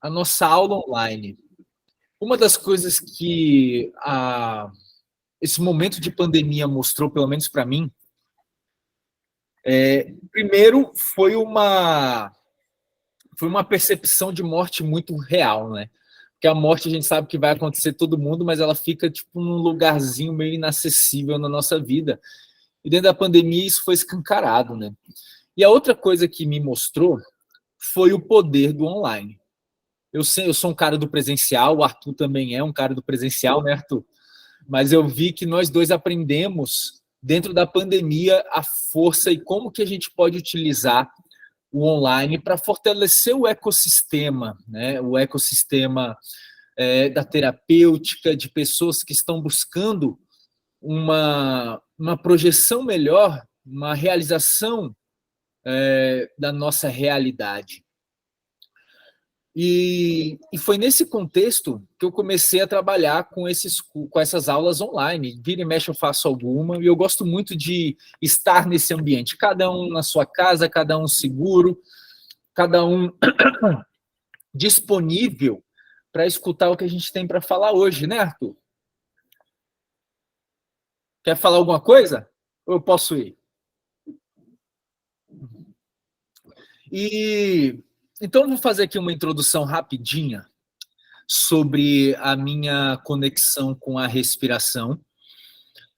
a nossa aula online. Uma das coisas que esse momento de pandemia mostrou, pelo menos para mim, primeiro foi uma percepção de morte muito real, né? Porque a morte a gente sabe que vai acontecer todo mundo, mas ela fica tipo num lugarzinho meio inacessível na nossa vida. E dentro da pandemia isso foi escancarado, né? E a outra coisa que me mostrou foi o poder do online. Eu sou um cara do presencial, o Arthur também é um cara do presencial, né, Arthur? Mas eu vi que nós dois aprendemos, dentro da pandemia, a força e como que a gente pode utilizar o online para fortalecer o ecossistema, né? O ecossistema da terapêutica, de pessoas que estão buscando uma projeção melhor, uma realização da nossa realidade. E foi nesse contexto que eu comecei a trabalhar com essas aulas online. Vira e mexe eu faço alguma, e eu gosto muito de estar nesse ambiente. Cada um na sua casa, cada um seguro, cada um disponível para escutar o que a gente tem para falar hoje, né, Arthur? Quer falar alguma coisa? Ou eu posso ir? Então, eu vou fazer aqui uma introdução rapidinha sobre a minha conexão com a respiração.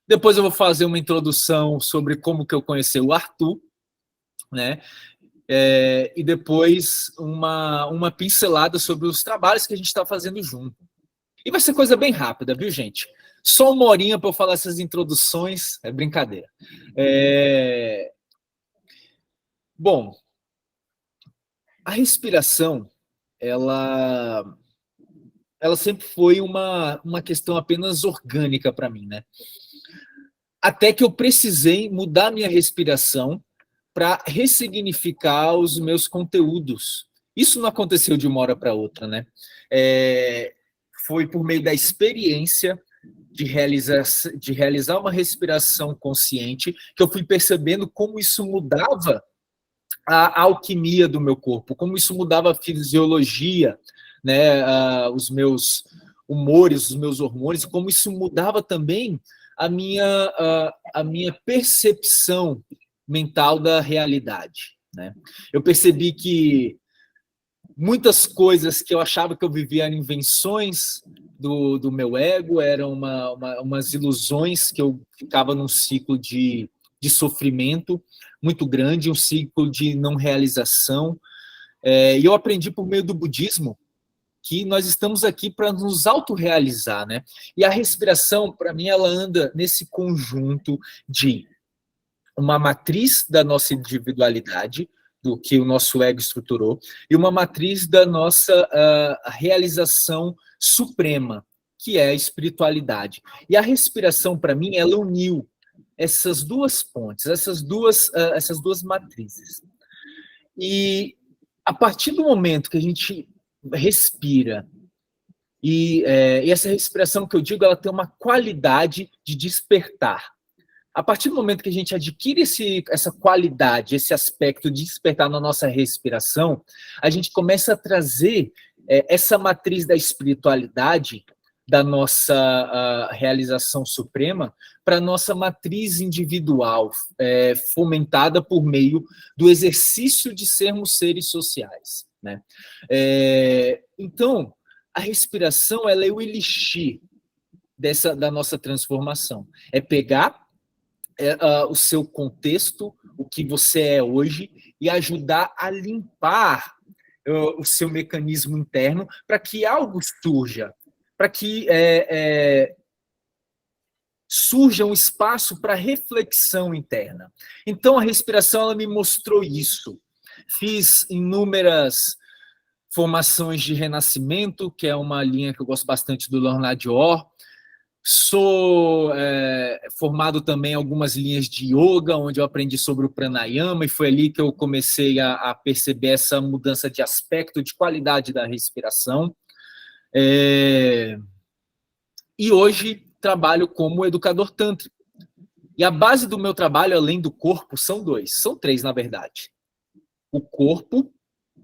Depois eu vou fazer uma introdução sobre como que eu conheci o Arthur, né? E depois uma pincelada sobre os trabalhos que a gente está fazendo junto. E vai ser coisa bem rápida, viu, gente? Só uma horinha para eu falar essas introduções, é brincadeira. Bom, a respiração, ela sempre foi uma questão apenas orgânica para mim, né? Até que eu precisei mudar minha respiração para ressignificar os meus conteúdos. Isso não aconteceu de uma hora para outra, né? Foi por meio da experiência de realizar uma respiração consciente que eu fui percebendo como isso mudava a alquimia do meu corpo, como isso mudava a fisiologia, né? Os meus humores, os meus hormônios, como isso mudava também a minha percepção mental da realidade, né? Eu percebi que muitas coisas que eu achava que eu vivia eram invenções do meu ego, eram umas ilusões que eu ficava num ciclo de sofrimento muito grande, um ciclo de não realização. E eu aprendi por meio do budismo que nós estamos aqui para nos autorrealizar, né? E a respiração, para mim, ela anda nesse conjunto de uma matriz da nossa individualidade, do que o nosso ego estruturou, e uma matriz da nossa realização suprema, que é a espiritualidade. E a respiração, para mim, ela uniu essas duas pontes, essas duas matrizes. E a partir do momento que a gente respira, e essa respiração que eu digo, ela tem uma qualidade de despertar. A partir do momento que a gente adquire essa qualidade, esse aspecto de despertar na nossa respiração, a gente começa a trazer essa matriz da espiritualidade, da nossa realização suprema, para a nossa matriz individual, fomentada por meio do exercício de sermos seres sociais, né? Então, a respiração, ela é o elixir da nossa transformação. É pegar o seu contexto, o que você é hoje, e ajudar a limpar o seu mecanismo interno para que algo surja, para que surja um espaço para reflexão interna. Então, a respiração, ela me mostrou isso. Fiz inúmeras formações de renascimento, que é uma linha que eu gosto bastante do Lorna Dior. Sou formado também em algumas linhas de yoga, onde eu aprendi sobre o pranayama, e foi ali que eu comecei a perceber essa mudança de aspecto, de qualidade da respiração. E hoje trabalho como educador tântrico. E a base do meu trabalho, além do corpo, são três, na verdade. O corpo,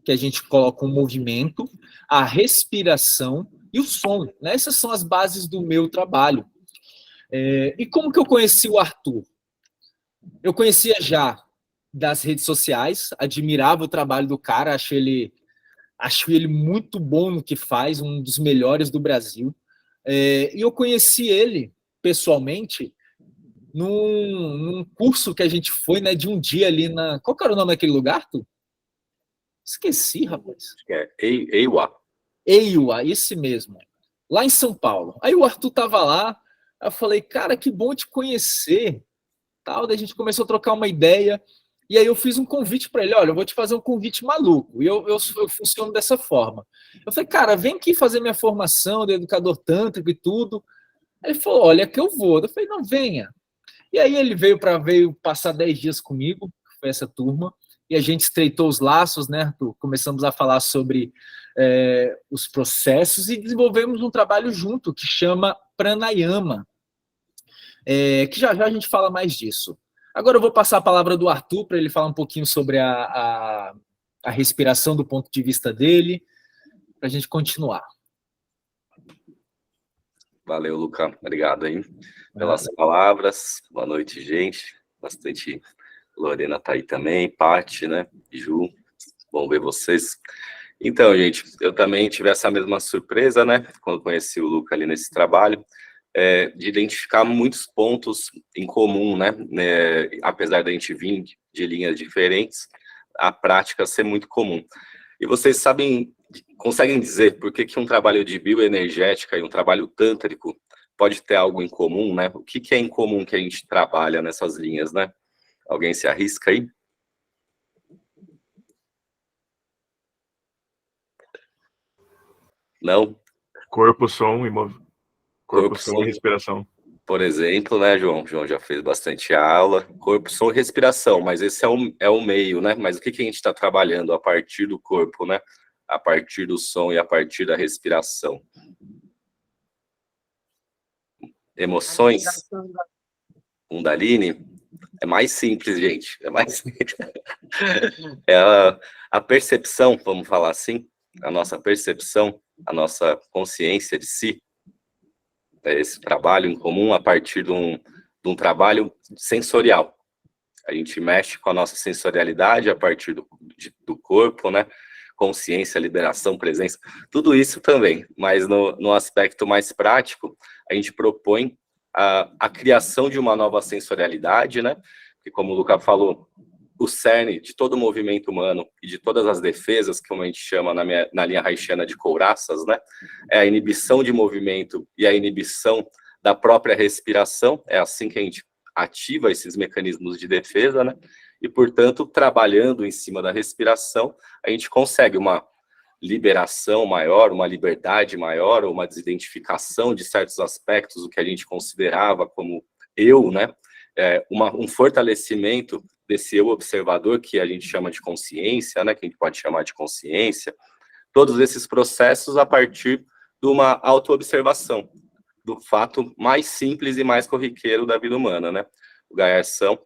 que a gente coloca o movimento, a respiração e o som, né? Essas são as bases do meu trabalho. E como que eu conheci o Arthur? Eu conhecia já das redes sociais, admirava o trabalho do cara, acho ele muito bom no que faz, um dos melhores do Brasil. E eu conheci ele pessoalmente num curso que a gente foi, né, de um dia ali na... Qual que era o nome daquele lugar, tu? Esqueci, rapaz. Acho que é EIWA. EIWA, esse mesmo. Lá em São Paulo. Aí o Arthur tava lá, eu falei, cara, que bom te conhecer. Tal, daí a gente começou a trocar uma ideia, e aí eu fiz um convite para ele, olha, eu vou te fazer um convite maluco, e eu funciono dessa forma. Eu falei, cara, vem aqui fazer minha formação de educador tântrico e tudo. Aí ele falou, olha que eu vou. Eu falei, não, venha. E aí ele veio passar 10 dias comigo, foi essa turma, e a gente estreitou os laços, né, Arthur? Começamos a falar sobre os processos e desenvolvemos um trabalho junto que chama Pranayama, que já já a gente fala mais disso. Agora eu vou passar a palavra do Arthur para ele falar um pouquinho sobre a respiração do ponto de vista dele, para a gente continuar. Valeu, Luca. Obrigado aí pelas palavras. Boa noite, gente. Bastante. Lorena tá aí também, Paty, né? Ju, bom ver vocês. Então, gente, eu também tive essa mesma surpresa, né? Quando conheci o Luca ali nesse trabalho, de identificar muitos pontos em comum, né? Apesar da gente vir de linhas diferentes, a prática ser muito comum. E vocês sabem, conseguem dizer por que um trabalho de bioenergética e um trabalho tântrico pode ter algo em comum, né? O que é em comum que a gente trabalha nessas linhas, né? Alguém se arrisca aí? Não? Corpo, som e corpo, som e respiração. Por exemplo, né, João? João já fez bastante aula. Corpo, som e respiração, mas esse é o meio, né? Mas o que a gente está trabalhando a partir do corpo, né? A partir do som e a partir da respiração. Emoções? Kundalini? É mais simples, gente. É mais simples. A percepção, vamos falar assim, a nossa percepção, a nossa consciência de si, esse trabalho em comum a partir de um trabalho sensorial. A gente mexe com a nossa sensorialidade a partir do corpo, né? Consciência, liberação, presença, tudo isso também, mas no aspecto mais prático, a gente propõe a criação de uma nova sensorialidade, né? Que, como o Luca falou, o cerne de todo o movimento humano e de todas as defesas, como a gente chama na linha haitiana de couraças, né? É a inibição de movimento e a inibição da própria respiração, é assim que a gente ativa esses mecanismos de defesa, né? E, portanto, trabalhando em cima da respiração, a gente consegue uma liberação maior, uma liberdade maior, uma desidentificação de certos aspectos do que a gente considerava como eu, né? Um fortalecimento desse eu observador, que a gente chama de consciência, né? Que a gente pode chamar de consciência. Todos esses processos a partir de uma autoobservação, do fato mais simples e mais corriqueiro da vida humana, né? O Garção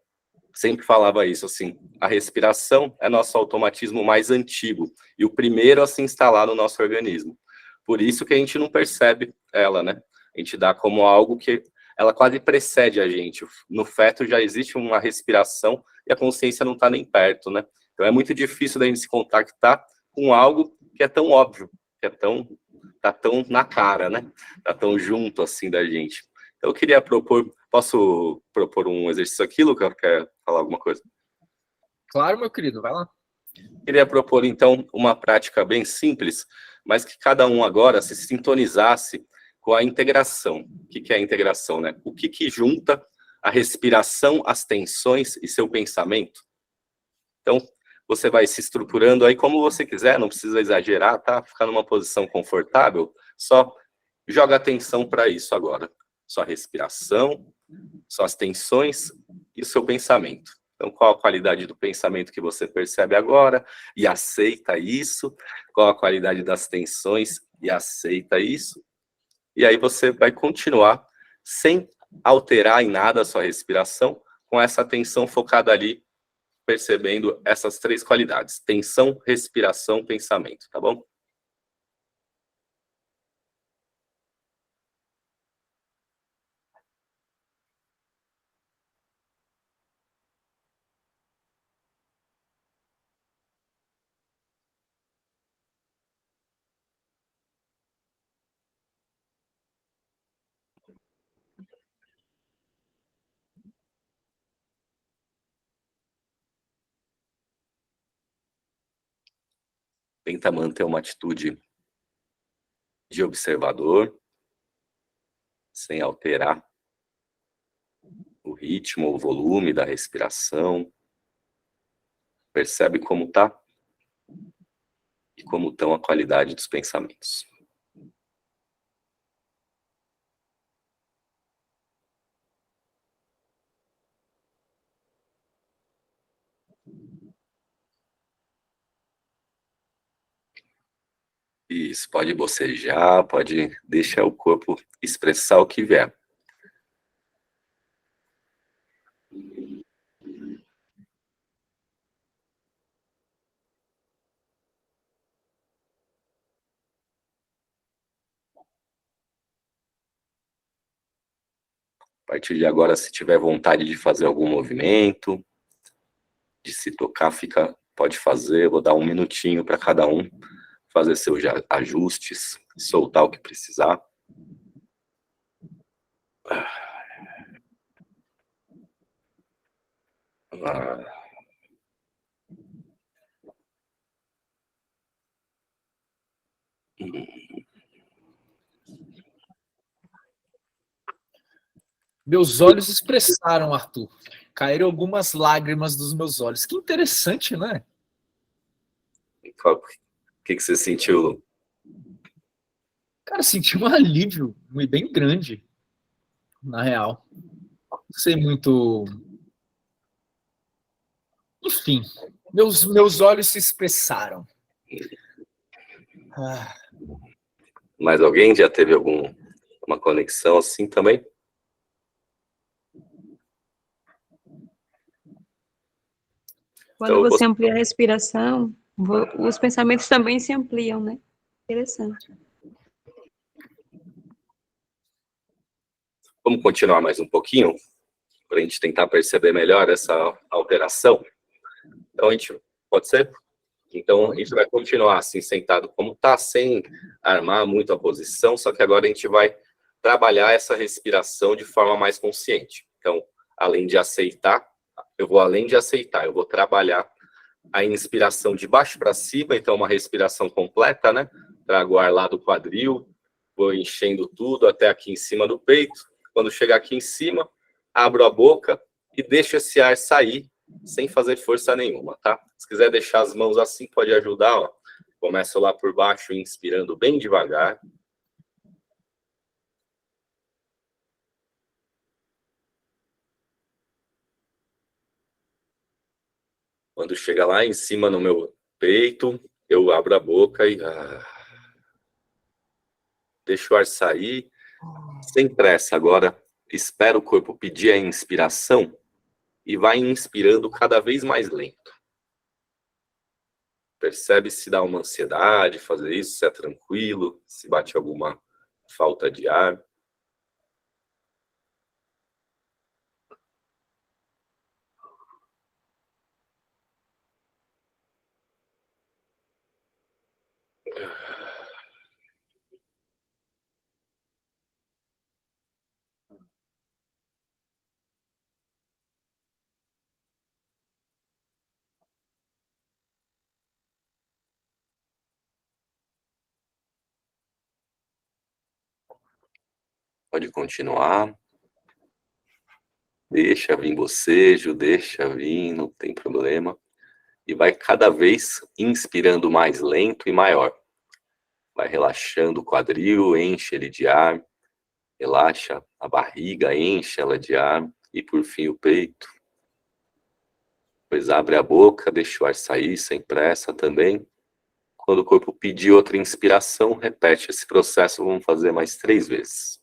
sempre falava isso, assim, a respiração é nosso automatismo mais antigo e o primeiro a se instalar no nosso organismo. Por isso que a gente não percebe ela, né? A gente dá como algo que ela quase precede a gente. No feto já existe uma respiração e a consciência não está nem perto, né? Então é muito difícil da gente se contactar com algo que é tão óbvio, que tá tão na cara, né? Tá tão junto assim da gente. Então eu queria posso propor um exercício aqui, Luca? Quer falar alguma coisa? Claro, meu querido, vai lá. Queria propor, então, uma prática bem simples, mas que cada um agora se sintonizasse com a integração. O que é a integração, né? O que junta a respiração, as tensões e seu pensamento? Então, você vai se estruturando aí como você quiser, não precisa exagerar, tá? Ficar numa posição confortável, só joga atenção para isso agora. Sua respiração, suas tensões e o seu pensamento. Então, qual a qualidade do pensamento que você percebe agora e aceita isso? Qual a qualidade das tensões e aceita isso? E aí você vai continuar sem alterar em nada a sua respiração, com essa atenção focada ali percebendo essas 3 qualidades: tensão, respiração, pensamento, tá bom? Tenta manter uma atitude de observador, sem alterar o ritmo ou o volume da respiração. Percebe como tá e como estão a qualidade dos pensamentos. Isso, pode bocejar, pode deixar o corpo expressar o que vier. A partir de agora, se tiver vontade de fazer algum movimento, de se tocar, pode fazer. Vou dar 1 minutinho para cada um fazer seus ajustes, soltar o que precisar. Meus olhos expressaram, Arthur. Caíram algumas lágrimas dos meus olhos. Que interessante, né? O que você sentiu, Lu? Cara, senti um alívio bem grande, na real. Não sei muito. Enfim, meus olhos se expressaram. Mais alguém já teve uma conexão assim também? Quando você amplia a respiração, os pensamentos também se ampliam, né? Interessante. Vamos continuar mais um pouquinho, para a gente tentar perceber melhor essa alteração. Então, pode ser? Então, a gente vai continuar assim, sentado como está, sem armar muito a posição, só que agora a gente vai trabalhar essa respiração de forma mais consciente. Então, além de aceitar, eu vou trabalhar a inspiração de baixo para cima, então uma respiração completa, né? Trago o ar lá do quadril, vou enchendo tudo até aqui em cima do peito. Quando chegar aqui em cima, abro a boca e deixo esse ar sair sem fazer força nenhuma, tá? Se quiser deixar as mãos assim, pode ajudar, ó. Começo lá por baixo, inspirando bem devagar. Quando chega lá em cima no meu peito, eu abro a boca e deixo o ar sair, sem pressa. Agora, espera o corpo pedir a inspiração e vai inspirando cada vez mais lento. Percebe se dá uma ansiedade fazer isso, se é tranquilo, se bate alguma falta de ar. Pode continuar. Deixa vir bocejo, deixa vir, não tem problema. E vai cada vez inspirando mais lento e maior. Vai relaxando o quadril, enche ele de ar. Relaxa a barriga, enche ela de ar. E por fim o peito. Depois abre a boca, deixa o ar sair sem pressa também. Quando o corpo pedir outra inspiração, repete esse processo. Vamos fazer mais 3 vezes.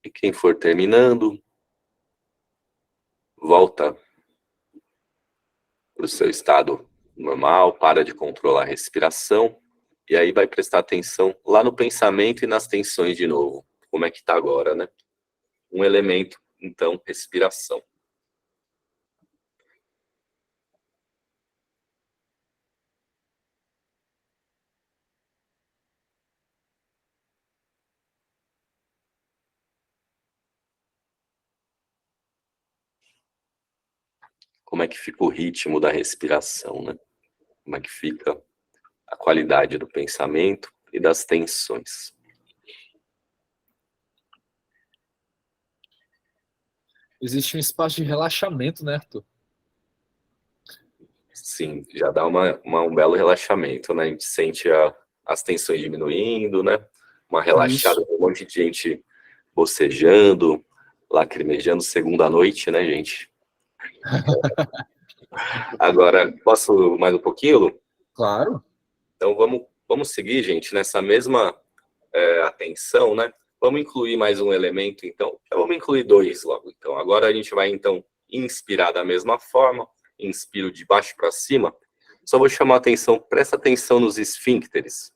E quem for terminando, volta para o seu estado normal, para de controlar a respiração, e aí vai prestar atenção lá no pensamento e nas tensões de novo. Como é que está agora, né? Um elemento, então, respiração. Como é que fica o ritmo da respiração, né? Como é que fica a qualidade do pensamento e das tensões. Existe um espaço de relaxamento, né, Arthur? Sim, já dá um belo relaxamento, né? A gente sente as tensões diminuindo, né? Uma relaxada, Isso. um monte de gente bocejando, lacrimejando, segunda noite, né, gente? Agora, posso mais um pouquinho, Lu? Claro. Então vamos seguir, gente, nessa mesma atenção, né? Vamos incluir mais um elemento, então. Vamos incluir dois logo. Então, agora a gente vai, então, inspirar da mesma forma. Inspiro de baixo para cima. Só vou chamar a atenção, presta atenção nos esfíncteres.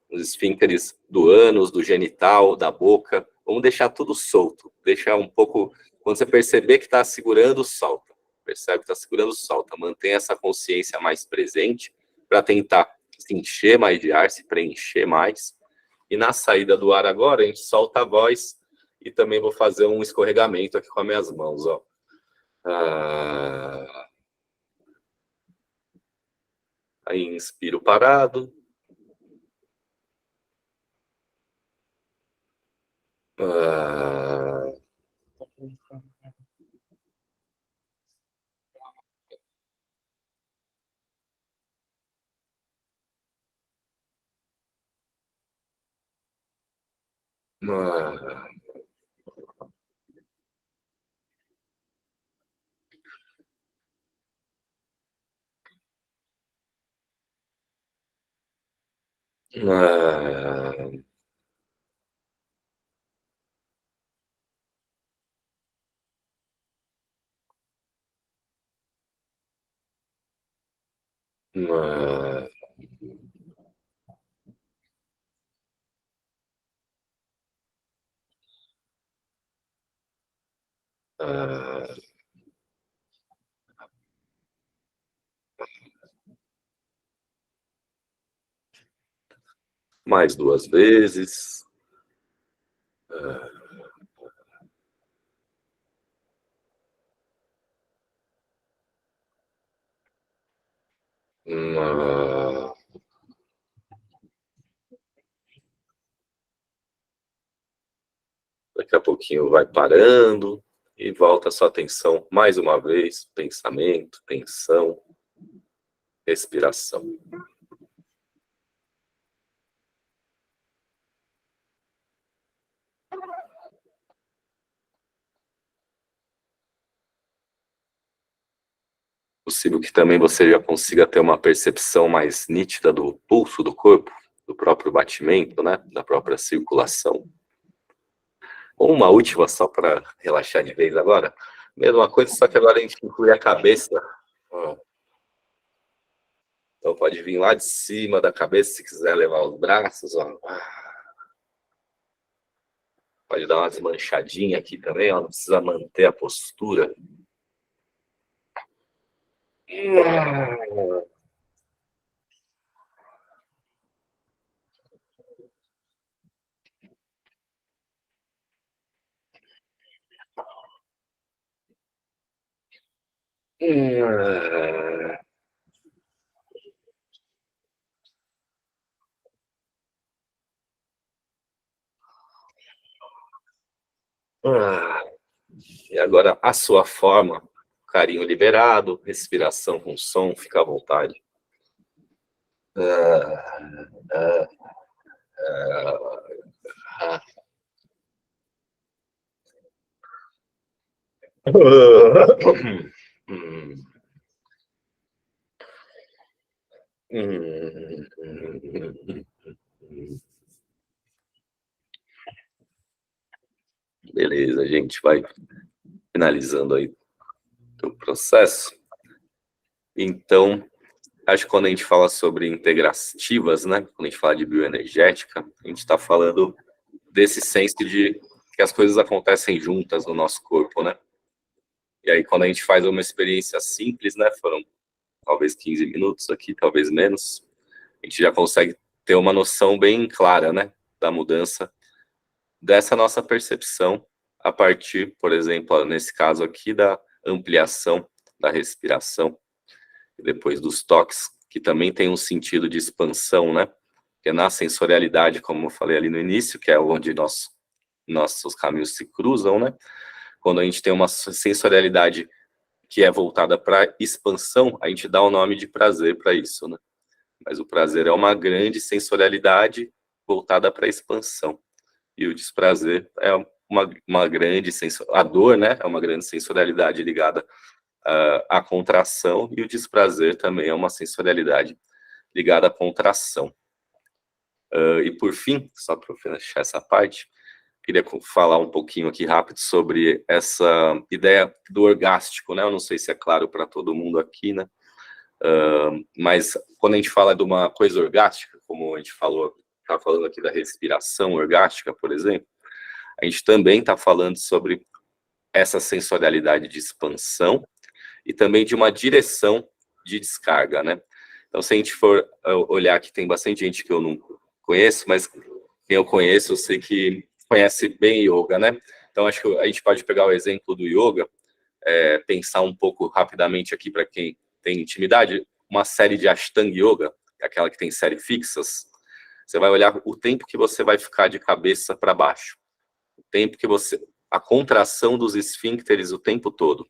Nos esfíncteres do ânus, do genital, da boca. Vamos deixar tudo solto. Deixar um pouco... Quando você perceber que está segurando, solta. Percebe que está segurando, solta. Mantenha essa consciência mais presente para tentar se encher mais de ar, se preencher mais. E na saída do ar agora, a gente solta a voz e também vou fazer um escorregamento aqui com as minhas mãos, ó. Aí inspiro parado. Mais duas vezes. Daqui a pouquinho vai parando e volta a sua atenção mais uma vez. Pensamento, tensão, respiração. Possível que também você já consiga ter uma percepção mais nítida do pulso do corpo, do próprio batimento, né? Da própria circulação. Uma última só para relaxar de vez agora. Mesma coisa, só que agora a gente inclui a cabeça. Então pode vir lá de cima da cabeça, se quiser levar os braços. Ó. Pode dar uma desmanchadinha aqui também, ó. Não precisa manter a postura. E agora a sua forma, carinho liberado, respiração com som, fica à vontade. Beleza, a gente vai finalizando aí o processo. Então, acho que quando a gente fala sobre integrativas, né? Quando a gente fala de bioenergética, a gente está falando desse senso de que as coisas acontecem juntas no nosso corpo, né? E aí, quando a gente faz uma experiência simples, né? Foram talvez 15 minutos aqui, talvez menos, a gente já consegue ter uma noção bem clara, né? Da mudança dessa nossa percepção a partir, por exemplo, nesse caso aqui, da ampliação da respiração, e depois dos toques, que também tem um sentido de expansão, né? Que é na sensorialidade, como eu falei ali no início, que é onde nossos caminhos se cruzam, né? Quando a gente tem uma sensorialidade que é voltada para expansão, a gente dá o nome de prazer para isso, né? Mas o prazer é uma grande sensorialidade voltada para expansão. E o desprazer é uma grande a dor, né? É uma grande sensorialidade ligada à contração, e o desprazer também é uma sensorialidade ligada à contração. E por fim, só para fechar essa parte, queria falar um pouquinho aqui rápido sobre essa ideia do orgástico, né? Eu não sei se é claro para todo mundo aqui, né? Mas quando a gente fala de uma coisa orgástica, como a gente está falando aqui da respiração orgástica, por exemplo, a gente também está falando sobre essa sensorialidade de expansão e também de uma direção de descarga, né? Então, se a gente for olhar aqui, tem bastante gente que eu não conheço, mas quem eu conheço, eu sei que conhece bem yoga, né? Então, acho que a gente pode pegar o exemplo do yoga, pensar um pouco rapidamente aqui para quem tem intimidade, uma série de Ashtanga Yoga, aquela que tem série fixas, você vai olhar o tempo que você vai ficar de cabeça para baixo, o tempo que a contração dos esfíncteres o tempo todo.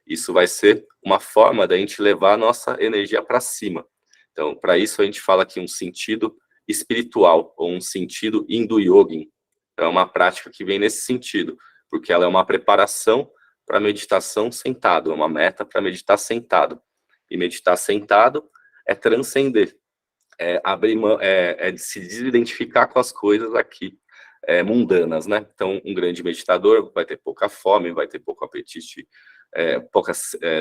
Isso vai ser uma forma da gente levar a nossa energia para cima. Então, para isso a gente fala aqui um sentido espiritual, ou um sentido indo-yogin. Então, é uma prática que vem nesse sentido, porque ela é uma preparação para meditação sentado, é uma meta para meditar sentado. E meditar sentado é transcender, é abrir mão, é se desidentificar com as coisas aqui mundanas, né? Então, um grande meditador vai ter pouca fome, vai ter pouco apetite, pouca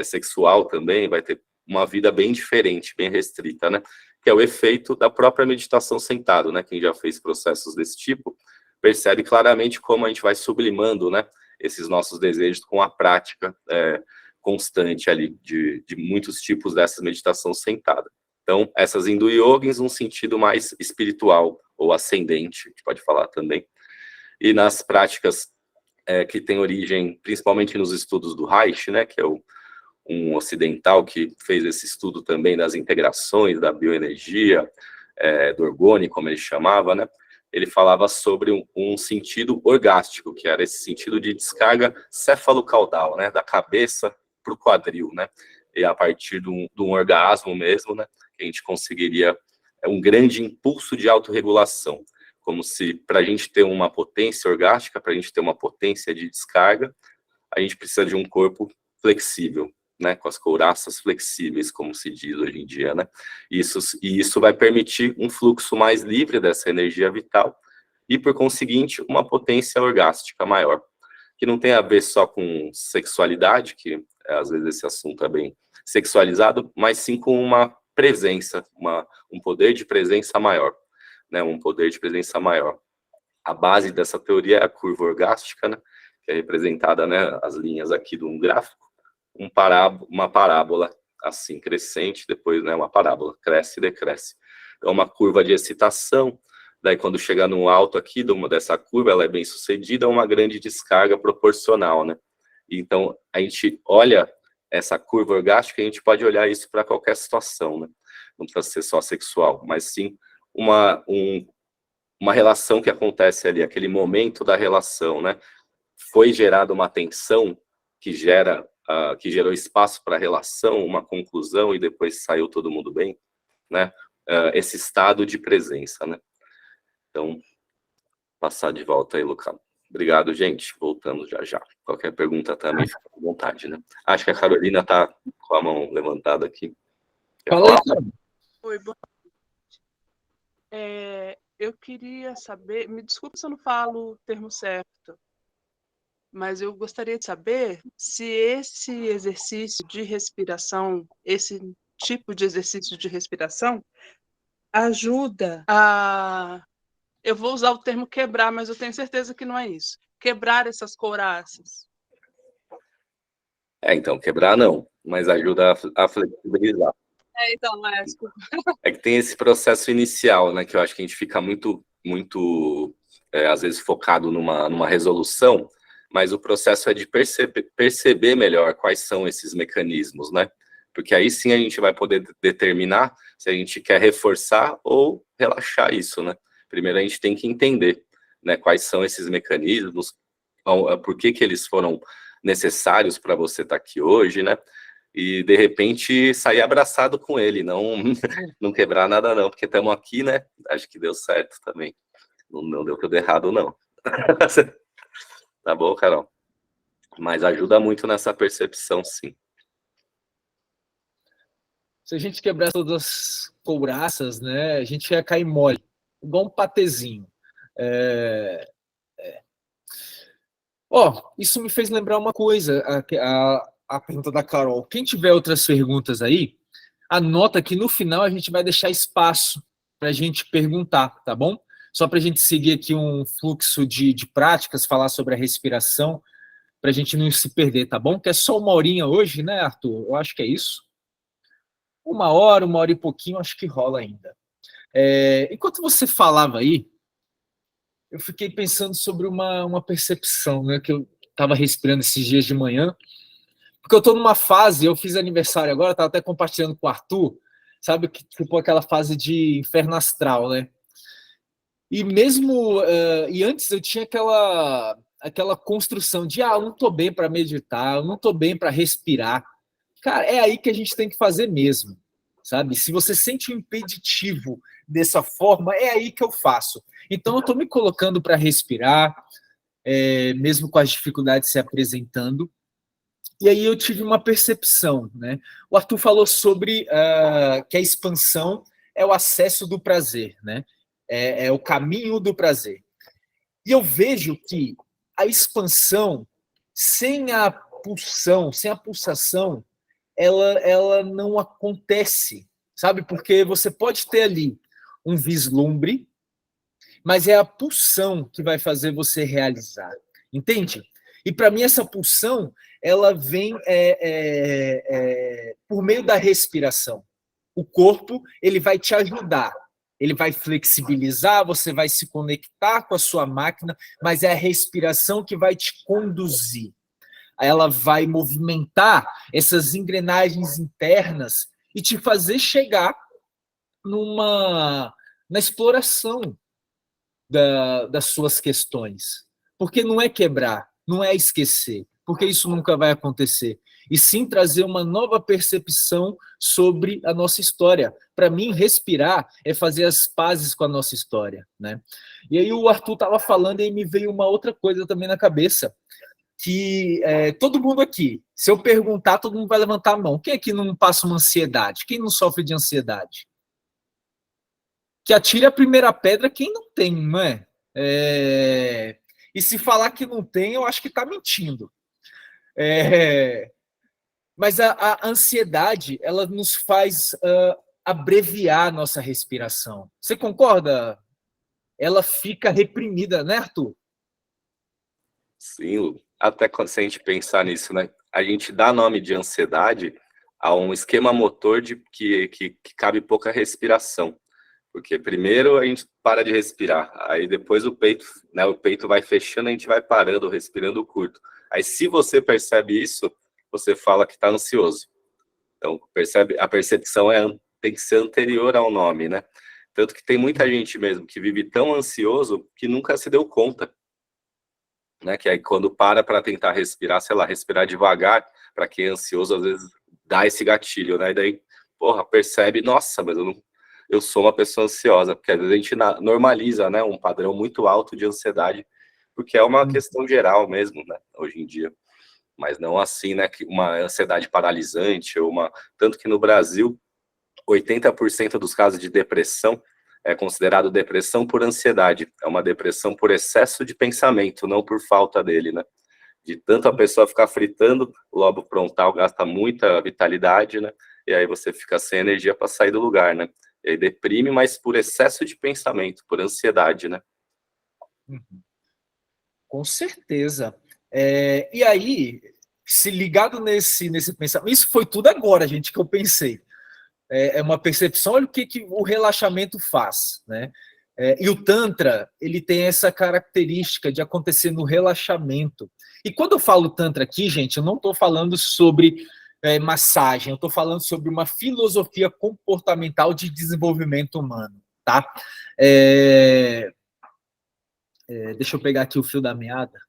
sexual também, vai ter uma vida bem diferente, bem restrita, né? Que é o efeito da própria meditação sentado, né? Quem já fez processos desse tipo percebe claramente como a gente vai sublimando, né? Esses nossos desejos com a prática constante ali de muitos tipos dessa meditação sentada. Então, essas Hindu Yogis, um sentido mais espiritual ou ascendente, a gente pode falar também. E nas práticas que têm origem, principalmente nos estudos do Reich, né, que é um ocidental que fez esse estudo também das integrações, da bioenergia, do orgone, como ele chamava, né, ele falava sobre um sentido orgástico, que era esse sentido de descarga cefalocaudal, né, da cabeça para o quadril, né, e a partir de um orgasmo mesmo, né, que a gente conseguiria um grande impulso de autorregulação, como se para a gente ter uma potência orgástica, para a gente ter uma potência de descarga, a gente precisa de um corpo flexível, né, com as couraças flexíveis, como se diz hoje em dia, né, e isso vai permitir um fluxo mais livre dessa energia vital e, por conseguinte, uma potência orgástica maior, que não tem a ver só com sexualidade, que às vezes esse assunto é bem sexualizado, mas sim com uma presença, um poder de presença maior, né, um poder de presença maior. A base dessa teoria é a curva orgástica, né, que é representada, né, as linhas aqui de um gráfico, uma parábola assim, crescente, depois, né, uma parábola, cresce e decresce. Então, uma curva de excitação, daí quando chega no alto aqui dessa curva, ela é bem sucedida, uma grande descarga proporcional, né? Então, a gente olha essa curva orgástica, a gente pode olhar isso para qualquer situação, né? Não precisa ser só sexual, mas sim uma relação que acontece ali, aquele momento da relação, né? Foi gerada uma tensão que gerou espaço para a relação, uma conclusão, e depois saiu todo mundo bem, né? Esse estado de presença, né? Então, passar de volta aí, Lucas. Obrigado, gente. Voltamos já. Qualquer pergunta também, fica à vontade, né? Acho que a Carolina está com a mão levantada aqui. Fala aí, cara. Oi, boa noite. Eu queria saber, me desculpe se eu não falo o termo certo, mas eu gostaria de saber se esse exercício de respiração, esse tipo de exercício de respiração, ajuda a... Eu vou usar o termo quebrar, mas eu tenho certeza que não é isso. Quebrar essas couraças. Então, quebrar não, mas ajuda a flexibilizar. Então, desculpa. É que tem esse processo inicial, né, que eu acho que a gente fica muito, às vezes, focado numa resolução, mas o processo é de perceber melhor quais são esses mecanismos, né? Porque aí sim a gente vai poder determinar se a gente quer reforçar ou relaxar isso, né? Primeiro a gente tem que entender, né, quais são esses mecanismos, por que eles foram necessários para você estar aqui hoje, né? E de repente sair abraçado com ele, não quebrar nada não, porque estamos aqui, né? Acho que deu certo também. Não deu tudo errado, não. Tá bom, Carol? Mas ajuda muito nessa percepção, sim. Se a gente quebrar todas as couraças, né, a gente ia cair mole, igual um patezinho. Isso me fez lembrar uma coisa, a pergunta da Carol. Quem tiver outras perguntas aí, anota que no final a gente vai deixar espaço para a gente perguntar, tá bom? Só para a gente seguir aqui um fluxo de práticas, falar sobre a respiração, para a gente não se perder, tá bom? Que é só 1 horinha hoje, né, Arthur? Eu acho que é isso. 1 hora e pouquinho, acho que rola ainda. Enquanto você falava aí, eu fiquei pensando sobre uma percepção, né, que eu estava respirando esses dias de manhã, porque eu estou numa fase, eu fiz aniversário agora, estava até compartilhando com o Arthur, sabe, que tipo aquela fase de inferno astral, né? E mesmo, e antes eu tinha aquela construção de, eu não estou bem para meditar, eu não estou bem para respirar. Cara, é aí que a gente tem que fazer mesmo, sabe? Se você sente um impeditivo dessa forma, é aí que eu faço. Então, eu estou me colocando para respirar, mesmo com as dificuldades se apresentando. E aí eu tive uma percepção, né? O Arthur falou sobre que a expansão é o acesso do prazer, né? É o caminho do prazer. E eu vejo que a expansão, sem a pulsão, sem a pulsação, ela não acontece, sabe? Porque você pode ter ali um vislumbre, mas é a pulsão que vai fazer você realizar, entende? E para mim essa pulsão, ela vem por meio da respiração. O corpo, ele vai te ajudar, ele vai flexibilizar, você vai se conectar com a sua máquina, mas é a respiração que vai te conduzir. Ela vai movimentar essas engrenagens internas e te fazer chegar na exploração das suas questões. Porque não é quebrar, não é esquecer, porque isso nunca vai acontecer. E sim trazer uma nova percepção sobre a nossa história. Para mim, respirar é fazer as pazes com a nossa história, né? E aí o Arthur estava falando e me veio uma outra coisa também na cabeça, que todo mundo aqui, se eu perguntar, todo mundo vai levantar a mão. Quem aqui não passa uma ansiedade? Quem não sofre de ansiedade? Que atire a primeira pedra quem não tem, não é? E se falar que não tem, eu acho que está mentindo. Mas a ansiedade, ela nos faz abreviar a nossa respiração. Você concorda? Ela fica reprimida, né, Arthur? Sim, até se a gente pensar nisso, né? A gente dá nome de ansiedade a um esquema motor que cabe pouca respiração. Porque primeiro a gente para de respirar, aí depois o peito vai fechando, a gente vai parando, respirando curto. Aí se você percebe isso, você fala que está ansioso. Então, a percepção tem que ser anterior ao nome, né? Tanto que tem muita gente mesmo que vive tão ansioso que nunca se deu conta, né? Que aí quando para tentar respirar, sei lá, respirar devagar, para quem é ansioso, às vezes dá esse gatilho, né? E daí, percebe, nossa, mas eu sou uma pessoa ansiosa, porque às vezes a gente normaliza, né, um padrão muito alto de ansiedade, porque é uma questão geral mesmo, né, hoje em dia. Mas não assim, né, uma ansiedade paralisante, tanto que no Brasil, 80% dos casos de depressão é considerado depressão por ansiedade. É uma depressão por excesso de pensamento, não por falta dele, né, De tanto a pessoa ficar fritando, o lobo frontal gasta muita vitalidade, né? E aí você fica sem energia para sair do lugar, né? E aí deprime, mas por excesso de pensamento, por ansiedade, né? Com certeza. E aí, se ligado nesse pensamento, isso foi tudo agora, gente, que eu pensei. É uma percepção, olha o que o relaxamento faz, né? E o Tantra, ele tem essa característica de acontecer no relaxamento. E quando eu falo Tantra aqui, gente, eu não estou falando sobre massagem, eu estou falando sobre uma filosofia comportamental de desenvolvimento humano, tá? Deixa eu pegar aqui o fio da meada.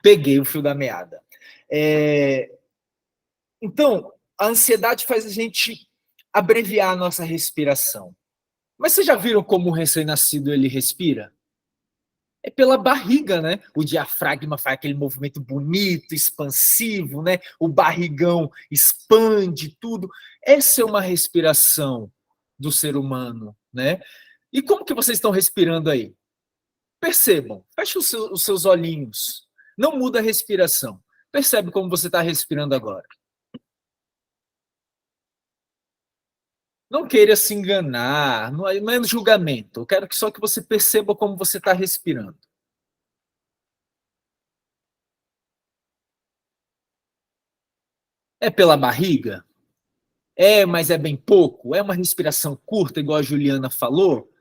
Peguei o fio da meada. Então, a ansiedade faz a gente abreviar a nossa respiração. Mas vocês já viram como o recém-nascido ele respira? É pela barriga, né? O diafragma faz aquele movimento bonito, expansivo, né? O barrigão expande tudo. Essa é uma respiração do ser humano, né? E como que vocês estão respirando aí? Percebam, feche os seus olhinhos. Não muda a respiração. Percebe como você está respirando agora. Não queira se enganar, não é julgamento. Eu quero só que você perceba como você está respirando. É pela barriga? Mas é bem pouco? É uma respiração curta, igual a Juliana falou?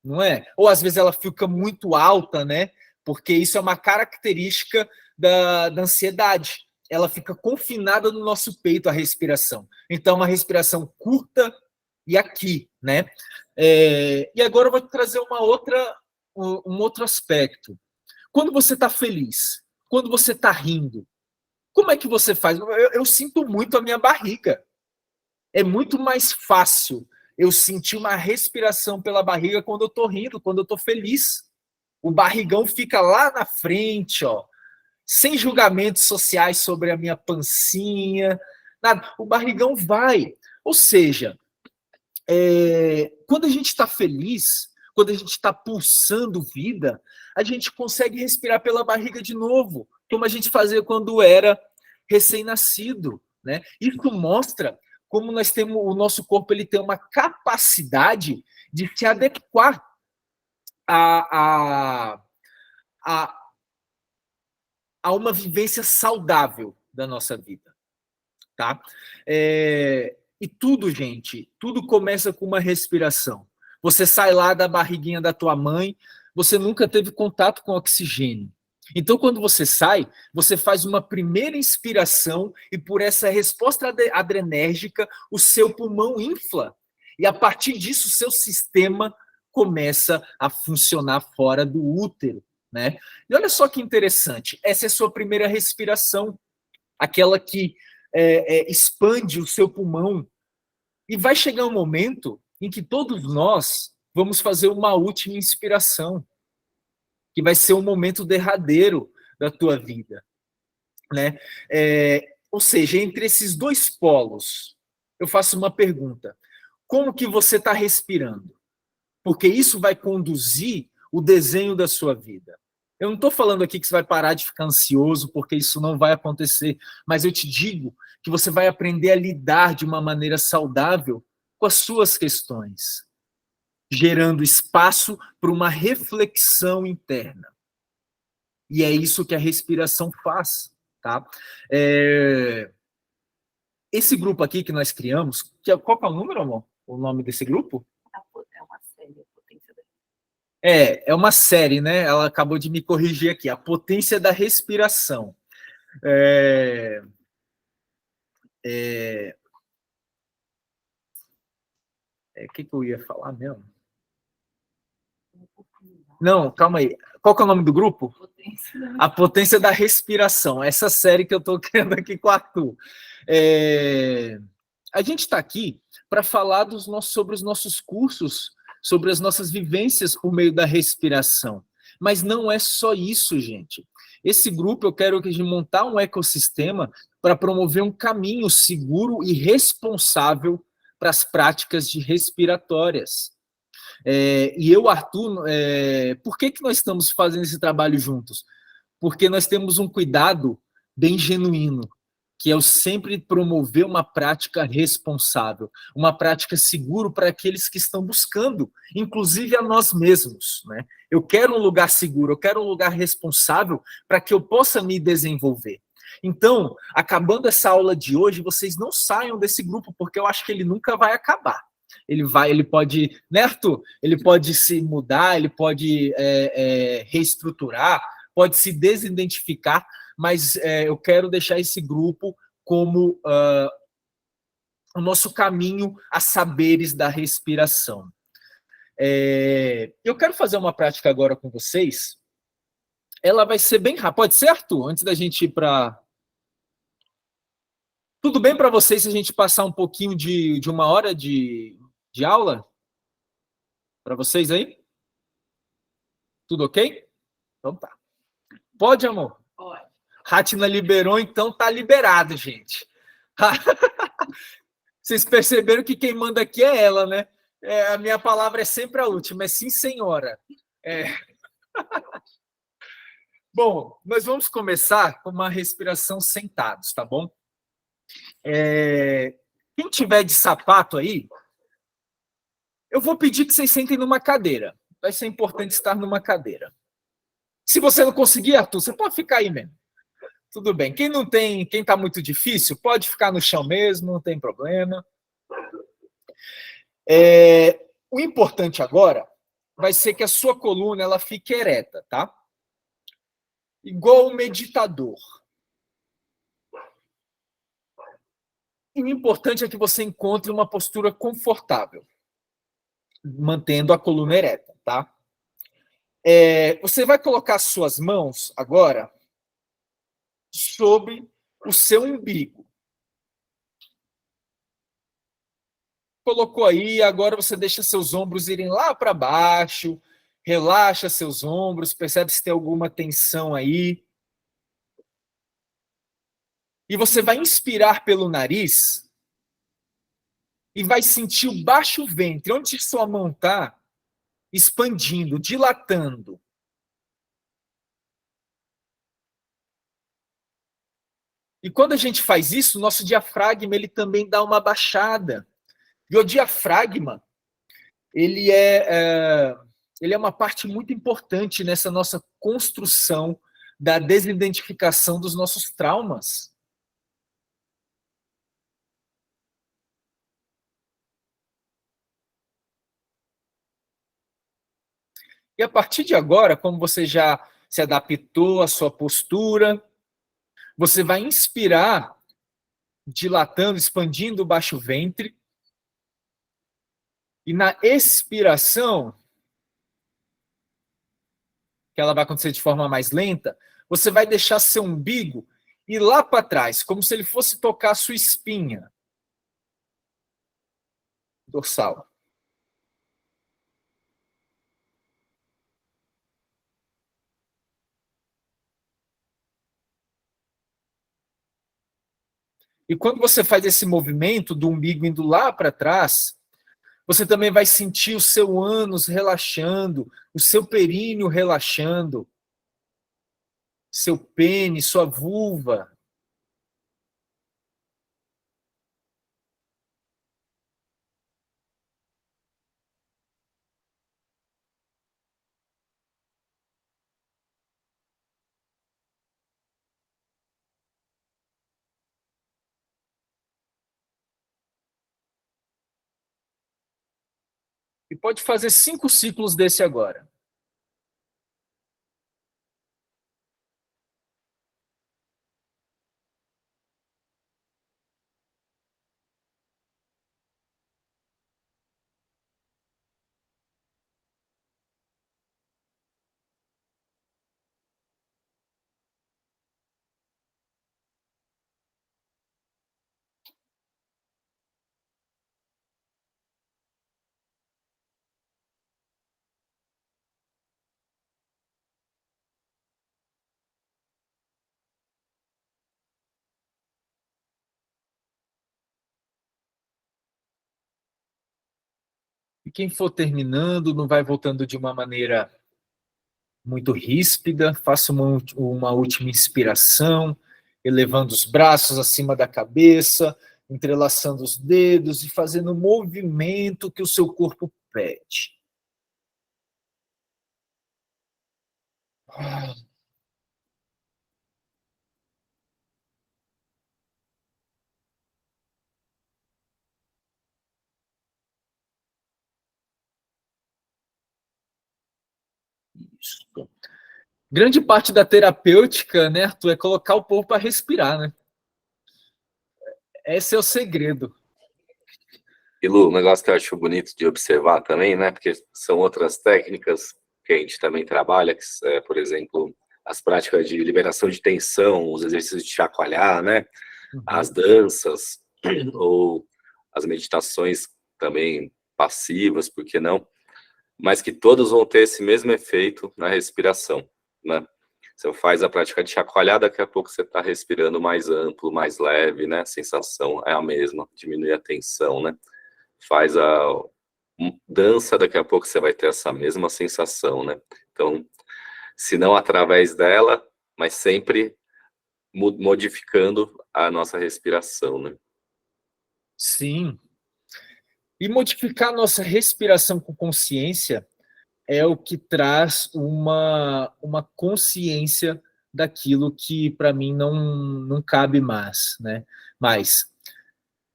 Não é? Ou às vezes ela fica muito alta, né? Porque isso é uma característica da ansiedade. Ela fica confinada no nosso peito, a respiração. Então, uma respiração curta e aqui, né? E agora eu vou trazer um outro aspecto. Quando você está feliz, quando você está rindo, como é que você faz? Eu sinto muito a minha barriga. É muito mais fácil eu sentir uma respiração pela barriga quando eu estou rindo, quando eu estou feliz. O barrigão fica lá na frente, ó, sem julgamentos sociais sobre a minha pancinha, nada. O barrigão vai. Ou seja, quando a gente está feliz, quando a gente está pulsando vida, a gente consegue respirar pela barriga de novo, como a gente fazia quando era recém-nascido, né? Isso mostra como nós temos, o nosso corpo ele tem uma capacidade de se adequar a uma vivência saudável da nossa vida, tá? E tudo, gente, tudo começa com uma respiração. Você sai lá da barriguinha da tua mãe, você nunca teve contato com oxigênio. Então, quando você sai, você faz uma primeira inspiração e por essa resposta adrenérgica, o seu pulmão infla. E a partir disso, o seu sistema começa a funcionar fora do útero, né? E olha só que interessante, essa é a sua primeira respiração, aquela que expande o seu pulmão. E vai chegar um momento em que todos nós vamos fazer uma última inspiração, que vai ser um momento derradeiro da tua vida, né? Ou seja, entre esses dois polos, eu faço uma pergunta: como que você está respirando? Porque isso vai conduzir o desenho da sua vida. Eu não estou falando aqui que você vai parar de ficar ansioso, porque isso não vai acontecer, mas eu te digo que você vai aprender a lidar de uma maneira saudável com as suas questões, gerando espaço para uma reflexão interna. E é isso que a respiração faz, tá? Esse grupo aqui que nós criamos, qual que é o número, amor? O nome desse grupo? É uma série, a potência da... É uma série, né? Ela acabou de me corrigir aqui, a potência da respiração. O que eu ia falar mesmo? Não, calma aí. Qual que é o nome do grupo? A Potência da Respiração. Essa série que eu estou criando aqui com o Arthur. A gente está aqui para falar sobre os nossos cursos, sobre as nossas vivências por meio da respiração. Mas não é só isso, gente. Esse grupo, eu quero que a gente montar um ecossistema para promover um caminho seguro e responsável para as práticas de respiratórias. E eu, Arthur, por que nós estamos fazendo esse trabalho juntos? porque nós temos um cuidado bem genuíno, que é o sempre promover uma prática responsável, uma prática segura para aqueles que estão buscando, inclusive a nós mesmos, né? Eu quero um lugar seguro, eu quero um lugar responsável para que eu possa me desenvolver. Então, acabando essa aula de hoje, vocês não saiam desse grupo, porque eu acho que ele nunca vai acabar. Ele pode, né, Arthur? Ele pode se mudar, ele pode reestruturar, pode se desidentificar, mas eu quero deixar esse grupo como o nosso caminho a saberes da respiração. Eu quero fazer uma prática agora com vocês. Ela vai ser bem rápida. Pode ser, Arthur? Antes da gente ir para... Tudo bem para vocês se a gente passar um pouquinho de uma hora de aula? Para vocês aí? Tudo ok? Então tá. Pode, amor? Pode. Ratina liberou, então tá liberado, gente. Vocês perceberam que quem manda aqui é ela, né? A minha palavra é sempre a última, é sim, senhora. Bom, nós vamos começar com uma respiração sentados, tá bom? Quem tiver de sapato aí, eu vou pedir que vocês sentem numa cadeira. Vai ser importante estar numa cadeira. Se você não conseguir, Arthur, você pode ficar aí mesmo. Tudo bem. Quem não tem, quem está muito difícil, pode ficar no chão mesmo, não tem problema. O importante agora vai ser que a sua coluna ela fique ereta, tá? Igual o meditador. E o importante é que você encontre uma postura confortável, mantendo a coluna ereta, tá? Você vai colocar suas mãos agora sobre o seu umbigo. Colocou aí, agora você deixa seus ombros irem lá para baixo, relaxa seus ombros, percebe se tem alguma tensão aí. E você vai inspirar pelo nariz e vai sentir o baixo ventre, onde sua mão está, expandindo, dilatando. E quando a gente faz isso, o nosso diafragma ele também dá uma baixada. E o diafragma, ele é uma parte muito importante nessa nossa construção da desidentificação dos nossos traumas. E a partir de agora, como você já se adaptou à sua postura, você vai inspirar, dilatando, expandindo o baixo ventre. E na expiração, que ela vai acontecer de forma mais lenta, você vai deixar seu umbigo ir lá para trás, como se ele fosse tocar a sua espinha dorsal. E quando você faz esse movimento do umbigo indo lá para trás, você também vai sentir o seu ânus relaxando, o seu períneo relaxando, seu pênis, sua vulva. E pode fazer 5 ciclos desse agora. E quem for terminando, não vai voltando de uma maneira muito ríspida, faça uma última inspiração, elevando os braços acima da cabeça, entrelaçando os dedos e fazendo o movimento que o seu corpo pede. Isso. Grande parte da terapêutica, né, Arthur, é colocar o povo para respirar, né? Esse é o segredo. E Lu, um negócio que eu acho bonito de observar também, né? Porque são outras técnicas que a gente também trabalha, que é, por exemplo, as práticas de liberação de tensão, os exercícios de chacoalhar, né? As danças, ou as meditações também passivas, por que não? Mas que todos vão ter esse mesmo efeito na respiração, né? Você faz a prática de chacoalhar, daqui a pouco você está respirando mais amplo, mais leve, né? A sensação é a mesma, diminui a tensão, né? Faz a dança, daqui a pouco você vai ter essa mesma sensação, né? Então, se não através dela, mas sempre modificando a nossa respiração, né? Sim. E modificar a nossa respiração com consciência é o que traz uma consciência daquilo que, para mim, não cabe mais, né? Mas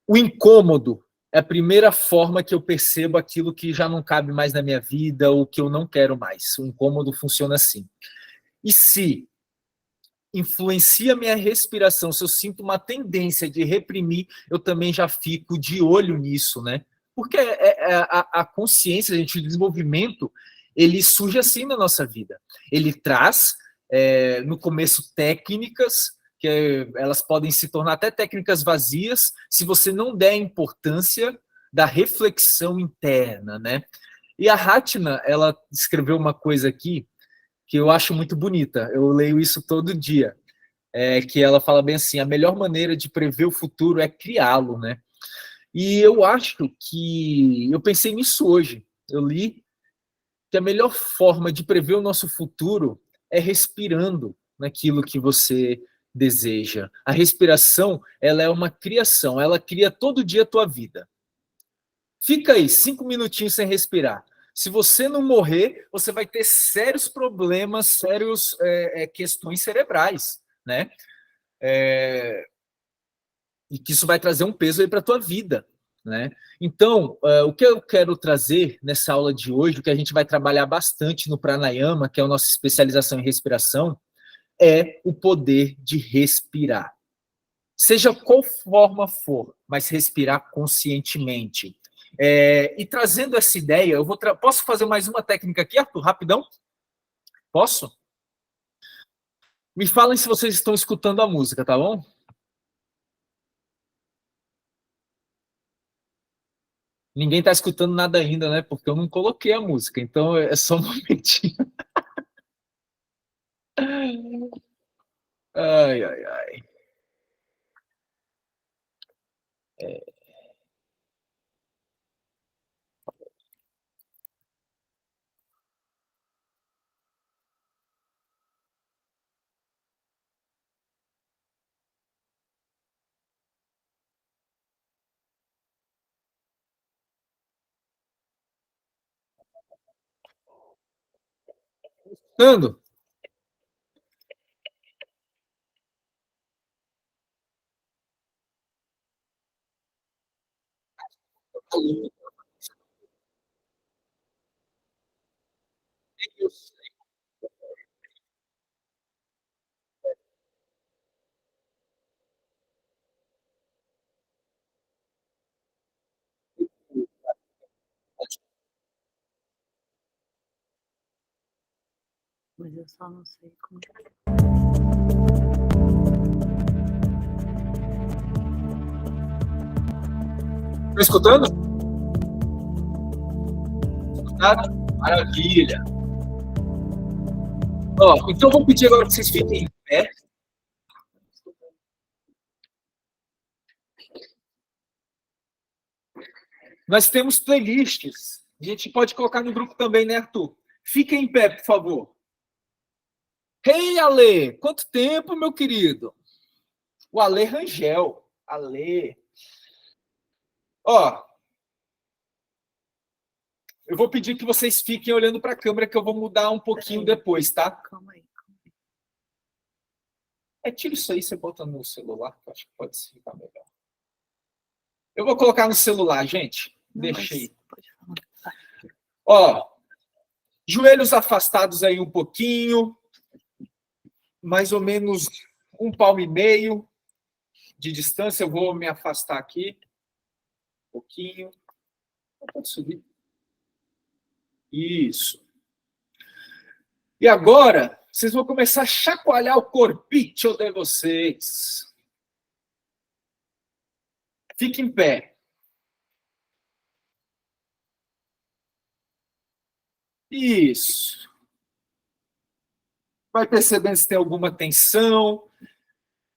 o incômodo é a primeira forma que eu percebo aquilo que já não cabe mais na minha vida ou que eu não quero mais. O incômodo funciona assim. E se influencia a minha respiração, se eu sinto uma tendência de reprimir, eu também já fico de olho nisso, né? Porque a consciência, gente, o desenvolvimento, ele surge assim na nossa vida. Ele traz, no começo, técnicas, que elas podem se tornar até técnicas vazias, se você não der a importância da reflexão interna, né? E a Rátila, ela escreveu uma coisa aqui que eu acho muito bonita. Eu leio isso todo dia. Que ela fala bem assim: a melhor maneira de prever o futuro é criá-lo, né? E eu acho que eu pensei nisso hoje. Eu li que a melhor forma de prever o nosso futuro é respirando naquilo que você deseja. A respiração, ela é uma criação, ela cria todo dia a tua vida. Fica aí 5 minutinhos sem respirar. Se você não morrer, você vai ter sérios problemas, sérios questões cerebrais, né? E que isso vai trazer um peso aí para a tua vida, né? Então, o que eu quero trazer nessa aula de hoje, o que a gente vai trabalhar bastante no Pranayama, que é a nossa especialização em respiração, é o poder de respirar. Seja qual forma for, mas respirar conscientemente. E trazendo essa ideia, eu posso fazer mais uma técnica aqui, Arthur, rapidão? Posso? Me falem se vocês estão escutando a música, tá bom? Ninguém está escutando nada ainda, né? Porque eu não coloquei a música, então é só um momentinho. Ai, ai, ai. Escutando? Mas eu só não sei como. Estão escutando? Escutado? Maravilha. Ó, então eu vou pedir agora que vocês fiquem em pé. Nós temos playlists. A gente pode colocar no grupo também, né, Arthur? Fiquem em pé, por favor. Hey, Ale! Quanto tempo, meu querido? O Ale Rangel. Ale. Ó, eu vou pedir que vocês fiquem olhando para a câmera, que eu vou mudar um pouquinho depois, tá? Calma aí. Tira isso aí, você bota no celular, que eu acho que pode ficar melhor. Eu vou colocar no celular, gente. Deixei. Pode falar. Ó, joelhos afastados aí um pouquinho, mais ou menos 1,5 palmo de distância. Eu vou me afastar aqui um pouquinho. Pode subir. Isso. E agora, vocês vão começar a chacoalhar o corpinho de vocês. Fique em pé. Isso. Vai percebendo se tem alguma tensão.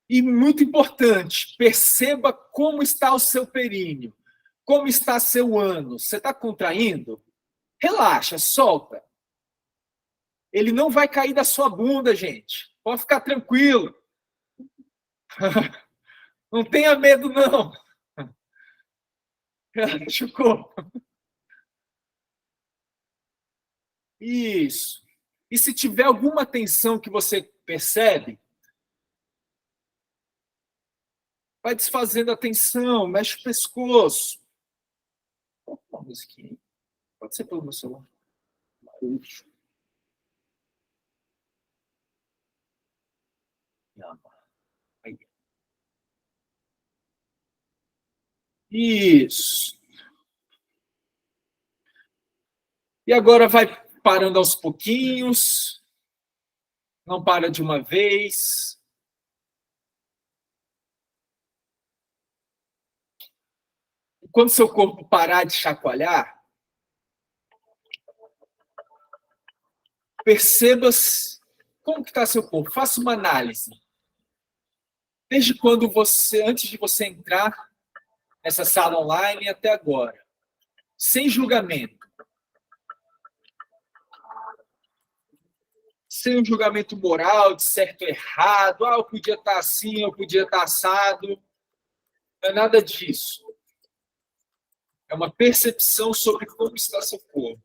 E, muito importante, perceba como está o seu períneo. Como está seu ânus. Você está contraindo? Relaxa, solta. Ele não vai cair da sua bunda, gente. Pode ficar tranquilo. Não tenha medo, não. Relaxa o corpo. Isso. E se tiver alguma tensão que você percebe, vai desfazendo a tensão, mexe o pescoço. Uma musiquinha aí. Pode ser pelo meu celular. Barulho. Aí. Isso. E agora vai parando aos pouquinhos. Não para de uma vez. Quando seu corpo parar de chacoalhar, perceba como que está seu corpo. Faça uma análise. Desde quando antes de você entrar nessa sala online até agora. Sem julgamento. Sem um julgamento moral de certo ou errado. Eu podia estar assim, eu podia estar assado. Não é nada disso. É uma percepção sobre como está seu corpo.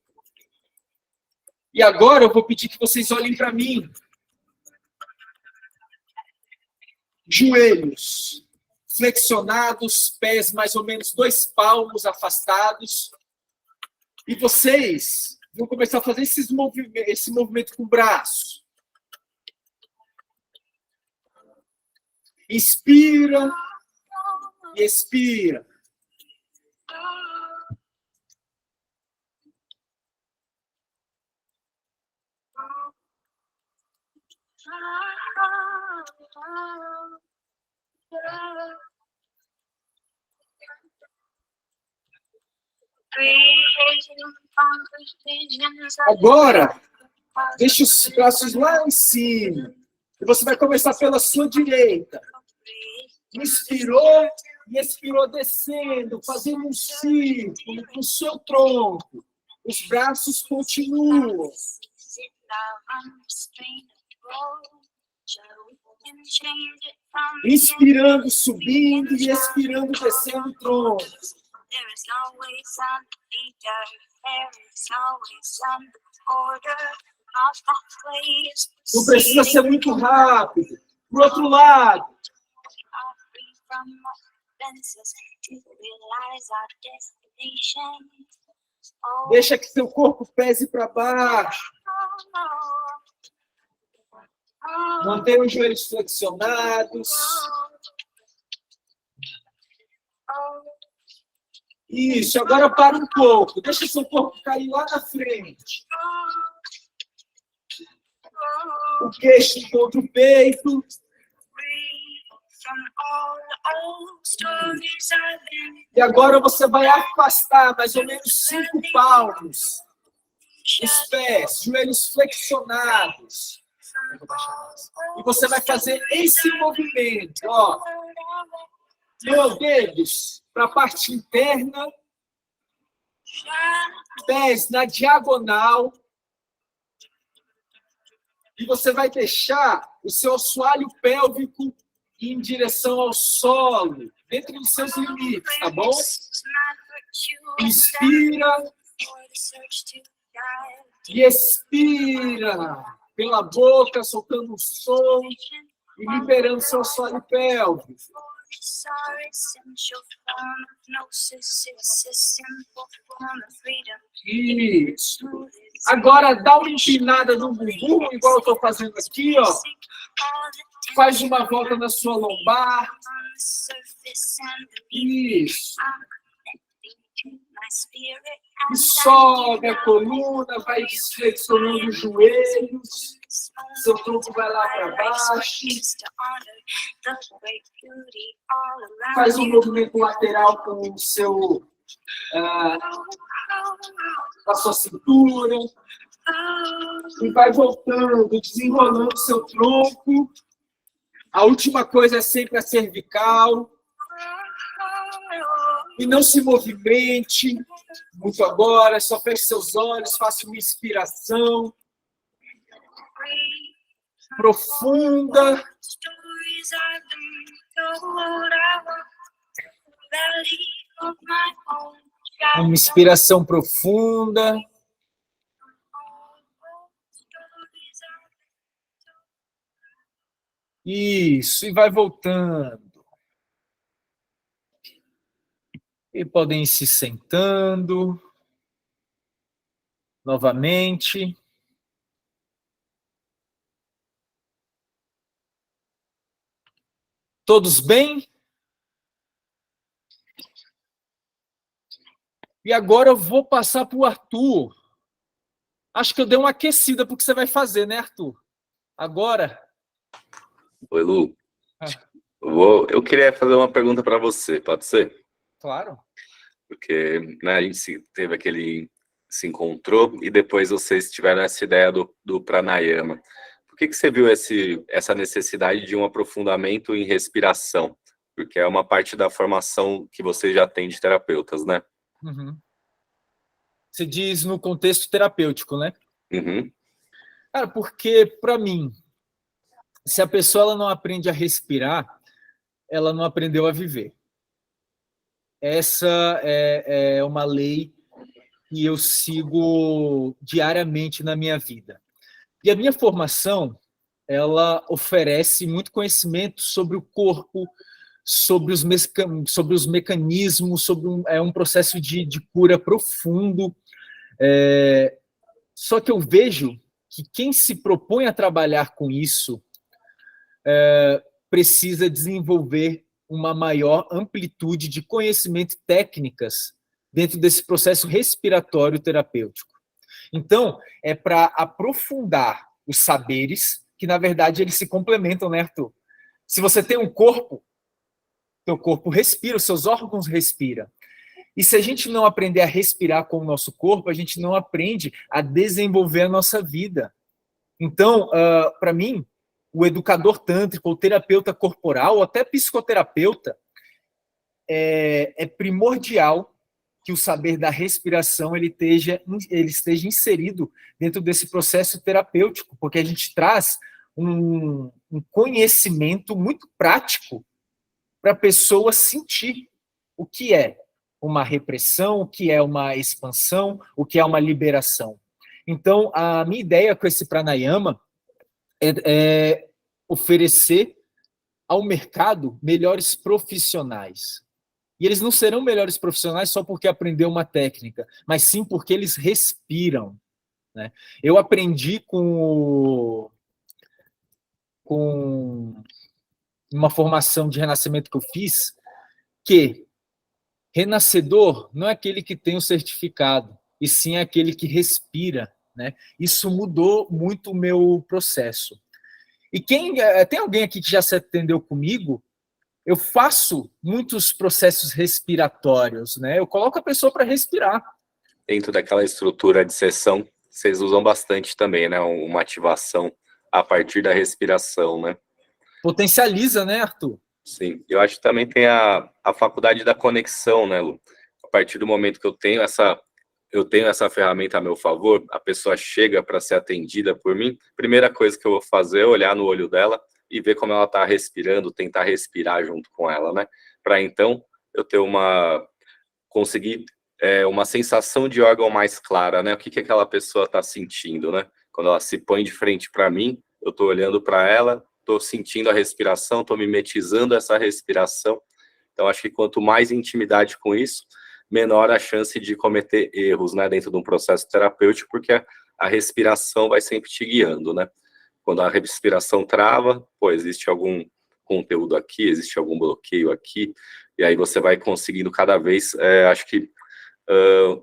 E agora eu vou pedir que vocês olhem para mim. Joelhos flexionados, pés mais ou menos 2 palmos afastados. E vocês vão começar a fazer esse movimento com o braço. Inspira e expira. Agora, deixe os braços lá em cima. E você vai começar pela sua direita. Inspirou e expirou descendo, fazendo um círculo com o seu tronco. Os braços continuam. Inspirando, subindo e expirando, descendo o tronco. Não precisa ser muito rápido. Pro outro lado. Deixa que seu corpo pese para baixo. Mantenha os joelhos flexionados. Isso, agora para um pouco. Deixa seu corpo cair lá na frente. O queixo contra o peito. E agora você vai afastar mais ou menos 5 palmos. Os pés, joelhos flexionados. E você vai fazer esse movimento, ó. Meus dedos para a parte interna. Pés na diagonal. E você vai deixar o seu assoalho pélvico em direção ao solo, dentro dos seus limites, tá bom? Inspira e expira pela boca, soltando o som e liberando seu assoalho pélvico. Isso. Agora dá uma empinada no bumbum, igual eu estou fazendo aqui, ó. Faz uma volta na sua lombar. Isso. E sobe a coluna, vai flexionando os joelhos. Seu tronco vai lá para baixo. Faz um movimento lateral com o seu... com a sua cintura. E vai voltando, desenrolando seu tronco. A última coisa é sempre a cervical. E não se movimente muito agora, só feche seus olhos, faça uma inspiração profunda. Uma inspiração profunda. Isso, e vai voltando. E podem ir se sentando novamente. Todos bem? E agora eu vou passar para o Arthur. Acho que eu dei uma aquecida para o que você vai fazer, né, Arthur? Agora. Oi, Lu. Eu queria fazer uma pergunta para você, pode ser? Claro. Porque, né, a gente se encontrou e depois vocês tiveram essa ideia do pranayama. Por que você viu essa necessidade de um aprofundamento em respiração? Porque é uma parte da formação que você já tem de terapeutas, né? Uhum. Você diz no contexto terapêutico, né? Uhum. Cara, porque, para mim, se a pessoa ela não aprende a respirar, ela não aprendeu a viver. Essa é uma lei que eu sigo diariamente na minha vida. E a minha formação, ela oferece muito conhecimento sobre o corpo, sobre os mecanismos, sobre um processo de cura profundo. Só que eu vejo que quem se propõe a trabalhar com isso precisa desenvolver uma maior amplitude de conhecimento e técnicas dentro desse processo respiratório terapêutico. Então, é para aprofundar os saberes, que na verdade eles se complementam, né, Arthur? Se você tem um corpo, teu corpo respira, os seus órgãos respiram. E se a gente não aprender a respirar com o nosso corpo, a gente não aprende a desenvolver a nossa vida. Então, para mim, o educador tântrico, o terapeuta corporal, ou até psicoterapeuta, é primordial que o saber da respiração ele esteja inserido dentro desse processo terapêutico, porque a gente traz um conhecimento muito prático para a pessoa sentir o que é uma repressão, o que é uma expansão, o que é uma liberação. Então, a minha ideia com esse pranayama é oferecer ao mercado melhores profissionais. E eles não serão melhores profissionais só porque aprendeu uma técnica, mas sim porque eles respiram, né? Eu aprendi com uma formação de renascimento que eu fiz, que renascedor não é aquele que tem o certificado, e sim aquele que respira, né? Isso mudou muito o meu processo. E tem alguém aqui que já se atendeu comigo? Eu faço muitos processos respiratórios, né? Eu coloco a pessoa para respirar. Dentro daquela estrutura de sessão, vocês usam bastante também, né? Uma ativação a partir da respiração, né? Potencializa, né, Arthur? Sim, eu acho que também tem a faculdade da conexão, né, Lu? A partir do momento que eu tenho eu tenho essa ferramenta a meu favor, a pessoa chega para ser atendida por mim, primeira coisa que eu vou fazer é olhar no olho dela e ver como ela está respirando, tentar respirar junto com ela, né? Para então eu ter conseguir uma sensação de órgão mais clara, né? O que aquela pessoa está sentindo, né? Quando ela se põe de frente para mim, eu estou olhando para ela, estou sentindo a respiração, estou mimetizando essa respiração. Então, acho que quanto mais intimidade com isso, menor a chance de cometer erros, né, dentro de um processo terapêutico, porque a respiração vai sempre te guiando, né? Quando a respiração trava, existe algum conteúdo aqui, existe algum bloqueio aqui, e aí você vai conseguindo cada vez, acho que,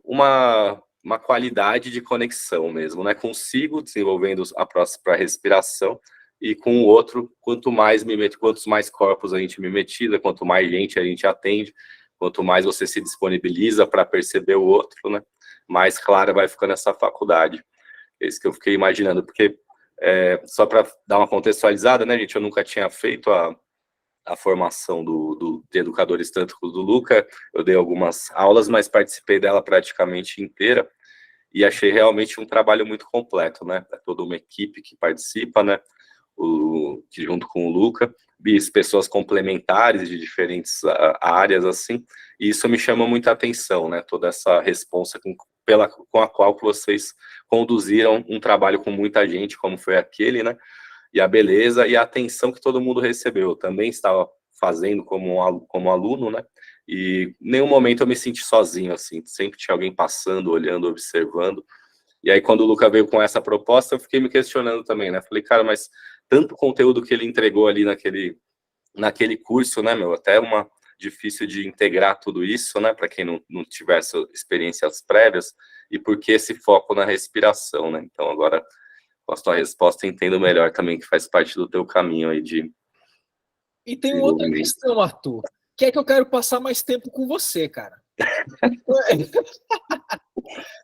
uma qualidade de conexão mesmo, né? Consigo, desenvolvendo a próxima respiração, e com o outro, quantos mais corpos a gente mimetiza, quanto mais gente a gente atende, quanto mais você se disponibiliza para perceber o outro, né? Mais clara vai ficando essa faculdade. É isso que eu fiquei imaginando, porque só para dar uma contextualizada, né, gente, eu nunca tinha feito a formação de educadores tântricos do Luca, eu dei algumas aulas, mas participei dela praticamente inteira, e achei realmente um trabalho muito completo, né? É toda uma equipe que participa, né? Que junto com o Luca, pessoas complementares de diferentes áreas, assim, e isso me chama muita atenção, né? Toda essa responsa com a qual vocês conduziram um trabalho com muita gente, como foi aquele, né? E a beleza e a atenção que todo mundo recebeu. Eu também estava fazendo como aluno, né? E em nenhum momento eu me senti sozinho, assim, sempre tinha alguém passando, olhando, observando. E aí, quando o Luca veio com essa proposta, eu fiquei me questionando também, né? Falei, cara, mas tanto conteúdo que ele entregou ali naquele curso, né, meu? Até difícil de integrar tudo isso, né? Para quem não tivesse experiências prévias. E por que esse foco na respiração, né? Então, agora, com a sua resposta, entendo melhor também que faz parte do teu caminho aí de... E tem uma outra questão, Arthur, que é que eu quero passar mais tempo com você, cara.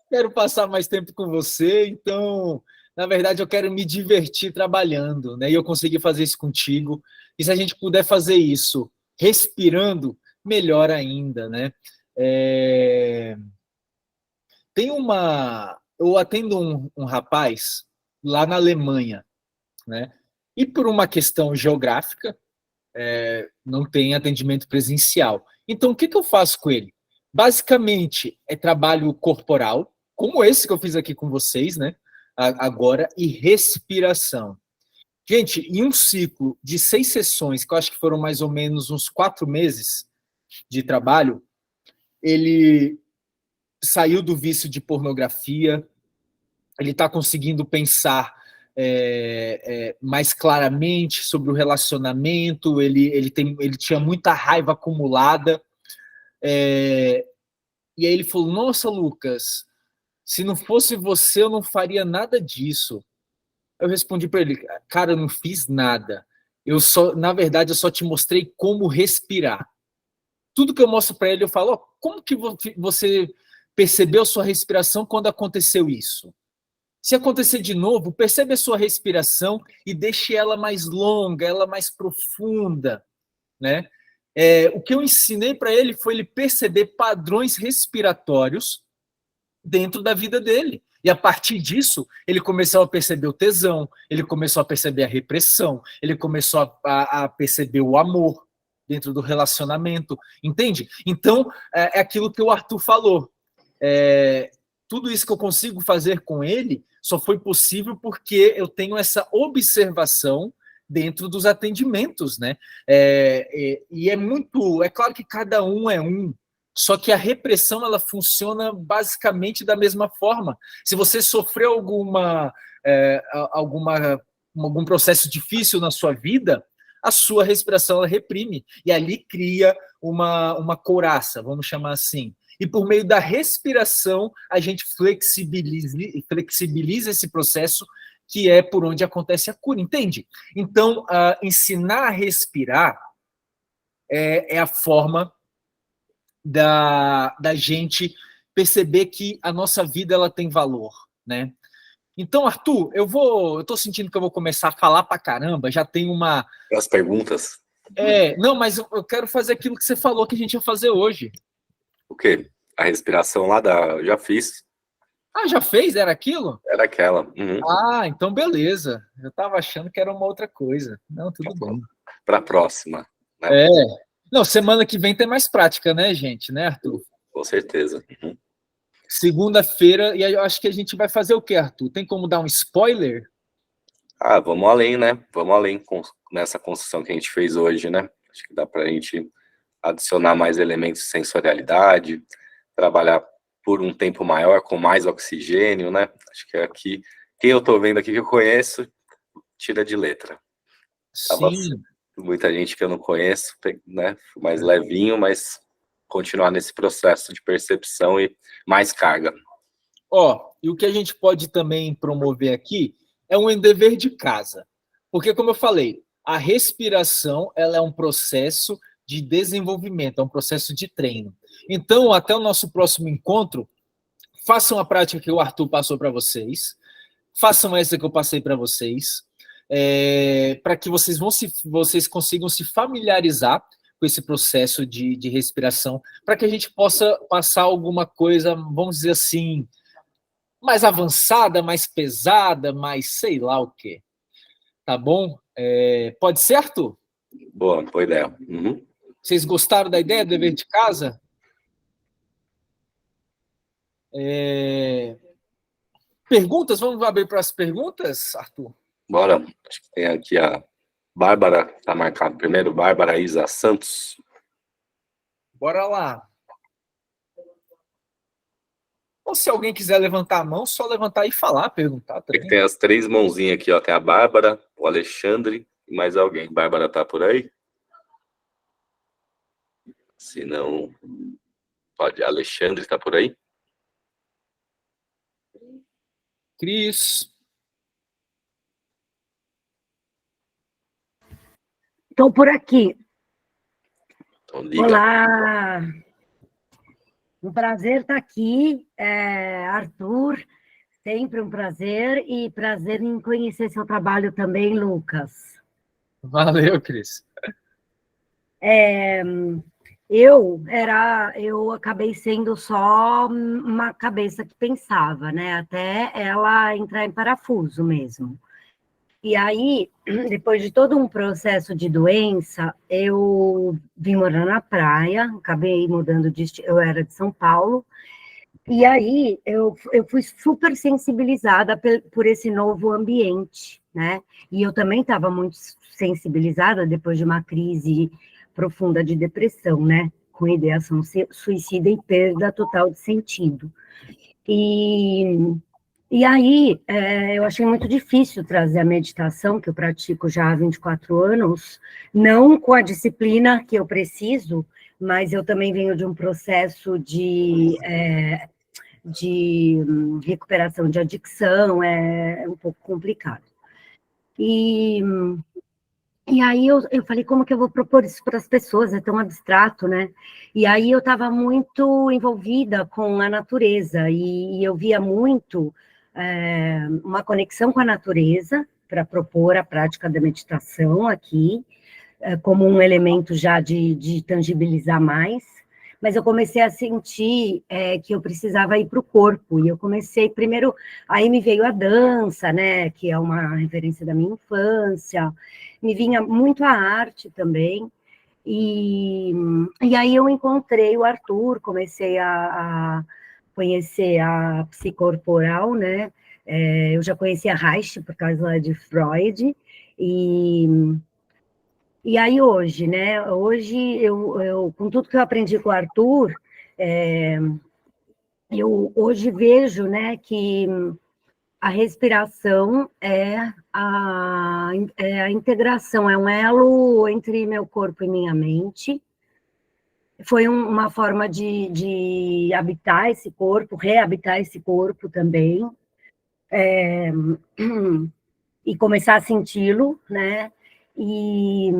Quero passar mais tempo com você, então, na verdade, eu quero me divertir trabalhando, né? E eu consegui fazer isso contigo. E se a gente puder fazer isso respirando, melhor ainda, né? Eu atendo um rapaz lá na Alemanha, né? E por uma questão geográfica, não tem atendimento presencial. Então, o que eu faço com ele? Basicamente, é trabalho corporal, como esse que eu fiz aqui com vocês, né? Agora, e respiração. Gente, em um ciclo de 6 sessões, que eu acho que foram mais ou menos uns 4 meses de trabalho, ele saiu do vício de pornografia, ele está conseguindo pensar mais claramente sobre o relacionamento, ele tinha muita raiva acumulada, e aí ele falou, nossa, Lucas, se não fosse você, eu não faria nada disso. Eu respondi para ele, cara, eu não fiz nada. Na verdade, eu só te mostrei como respirar. Tudo que eu mostro para ele, eu falo, como que você percebeu sua respiração quando aconteceu isso? Se acontecer de novo, percebe a sua respiração e deixe ela mais longa, ela mais profunda, né? O que eu ensinei para ele foi ele perceber padrões respiratórios dentro da vida dele. E a partir disso, ele começou a perceber o tesão, ele começou a perceber a repressão, ele começou a perceber o amor dentro do relacionamento, entende? Então, é aquilo que o Arthur falou. Tudo isso que eu consigo fazer com ele só foi possível porque eu tenho essa observação dentro dos atendimentos, né? E é claro que cada um é um, só que a repressão, ela funciona basicamente da mesma forma. Se você sofreu algum processo difícil na sua vida, a sua respiração ela reprime, e ali cria uma couraça, vamos chamar assim. E por meio da respiração, a gente flexibiliza esse processo, que é por onde acontece a cura, entende? Então, ensinar a respirar é a forma da gente perceber que a nossa vida ela tem valor, né? Então, Arthur, eu tô sentindo que eu vou começar a falar pra caramba, já tem as perguntas. Não, mas eu quero fazer aquilo que você falou que a gente ia fazer hoje. O quê? A respiração lá já fiz. Ah, já fez? Era aquilo? Era aquela. Uhum. Ah, então beleza. Eu estava achando que era uma outra coisa. Não, tudo bem. Para a próxima. Né? É. Não, semana que vem tem mais prática, né, gente? Né, Arthur? Com certeza. Uhum. Segunda-feira, e aí eu acho que a gente vai fazer o quê, Arthur? Tem como dar um spoiler? Ah, vamos além, né? Vamos além nessa construção que a gente fez hoje, né? Acho que dá para a gente adicionar mais elementos de sensorialidade, trabalhar por um tempo maior, com mais oxigênio, né? Acho que aqui, quem eu estou vendo aqui que eu conheço, tira de letra. Sim. Muita gente que eu não conheço, né? Mais levinho, mas continuar nesse processo de percepção e mais carga. Ó, e o que a gente pode também promover aqui é um dever de casa. Porque, como eu falei, a respiração ela é um processo de desenvolvimento, é um processo de treino. Então, até o nosso próximo encontro, façam a prática que o Arthur passou para vocês, façam essa que eu passei para vocês, para que vocês consigam se familiarizar com esse processo de respiração, para que a gente possa passar alguma coisa, vamos dizer assim, mais avançada, mais pesada, mais sei lá o quê. Tá bom? Pode ser, Arthur? Boa ideia. Uhum. Vocês gostaram da ideia do dever de casa? Perguntas? Vamos abrir para as perguntas, Arthur? Bora. Acho que tem aqui a Bárbara, tá marcado primeiro, Bárbara Isa Santos. Bora lá. Ou se alguém quiser levantar a mão, só levantar e falar, perguntar também. Tem as 3 mãozinhas aqui, ó. Tem a Bárbara, o Alexandre e mais alguém. Bárbara tá por aí? Se não, pode. Alexandre tá por aí? Cris. Estou por aqui. Então, liga. Olá! Um prazer estar aqui, Arthur. Sempre um prazer e prazer em conhecer seu trabalho também, Lucas. Valeu, Cris. Eu acabei sendo só uma cabeça que pensava, né? Até ela entrar em parafuso mesmo. E aí, depois de todo um processo de doença, eu vim morar na praia, acabei mudando eu era de São Paulo, e aí eu fui super sensibilizada por esse novo ambiente, né? E eu também estava muito sensibilizada depois de uma crise profunda de depressão, né? Com ideação suicida e perda total de sentido. E aí, eu achei muito difícil trazer a meditação, que eu pratico já há 24 anos, não com a disciplina que eu preciso, mas eu também venho de um processo de recuperação de adicção, é um pouco complicado. E aí eu falei, como que eu vou propor isso para as pessoas? É tão abstrato, né? E aí eu estava muito envolvida com a natureza, e eu via muito uma conexão com a natureza para propor a prática da meditação aqui, como um elemento já de tangibilizar mais, mas eu comecei a sentir que eu precisava ir para o corpo, e eu comecei, primeiro, aí me veio a dança, né, que é uma referência da minha infância, me vinha muito a arte também, e aí eu encontrei o Arthur, comecei a conhecer a psicorporal, né, eu já conhecia Reich por causa de Freud, e aí hoje, né? Hoje, eu com tudo que eu aprendi com o Arthur, eu hoje vejo, né, que a respiração é a integração, é um elo entre meu corpo e minha mente. Foi uma forma de habitar esse corpo, reabitar esse corpo também, e começar a senti-lo, né? E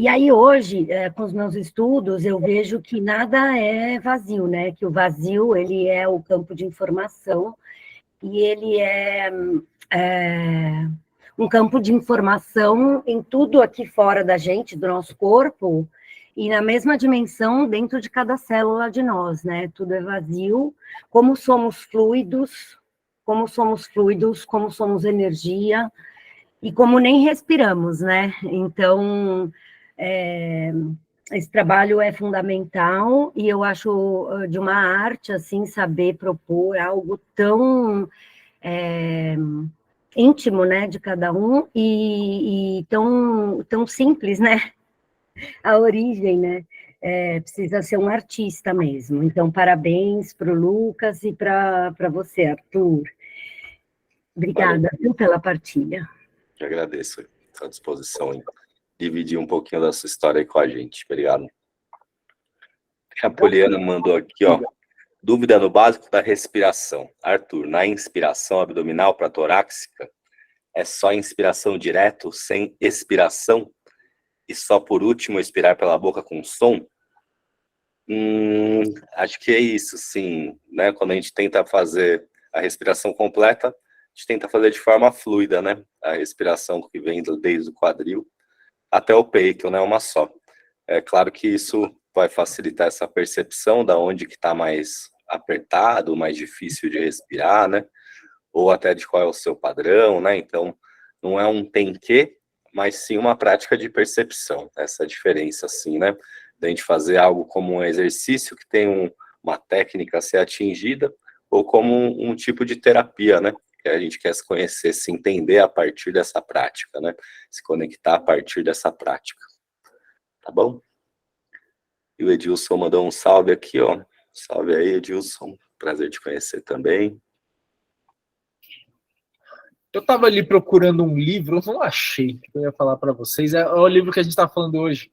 aí hoje, com os meus estudos, eu vejo que nada é vazio, né? Que o vazio, ele é o campo de informação, e ele é um campo de informação em tudo aqui fora da gente, do nosso corpo, e na mesma dimensão dentro de cada célula de nós, né? Tudo é vazio, como somos fluidos, como somos energia, e como nem respiramos, né? Então, esse trabalho é fundamental, e eu acho de uma arte, assim, saber propor algo tão íntimo, né, de cada um, e tão simples, né? A origem, né? Precisa ser um artista mesmo. Então, parabéns para o Lucas e para você, Arthur. Obrigada, viu, pela partilha. Eu agradeço a sua disposição em dividir um pouquinho da sua história aí com a gente. Obrigado. A Poliana mandou aqui, ó. Dúvida no básico da respiração. Arthur, na inspiração abdominal para torácica, é só inspiração direto, sem expiração? E só por último, expirar pela boca com som? Acho que é isso, sim. Né? Quando a gente tenta fazer a respiração completa, a gente tenta fazer de forma fluida, né? A respiração que vem desde o quadril até o peito, né? Uma só. É claro que isso vai facilitar essa percepção da onde que está mais apertado, mais difícil de respirar, né? Ou até de qual é o seu padrão, né? Então, não é um tem que, mas sim uma prática de percepção. Essa diferença, assim, né? Da gente fazer algo como um exercício que tem uma técnica a ser atingida, ou como um tipo de terapia, né? Que a gente quer se conhecer, se entender a partir dessa prática, né? Se conectar a partir dessa prática. Tá bom? E o Edilson mandou um salve aqui, ó. Salve aí, Edilson. Prazer te conhecer também. Eu estava ali procurando um livro, eu não achei, que eu ia falar para vocês. É o livro que a gente está falando hoje.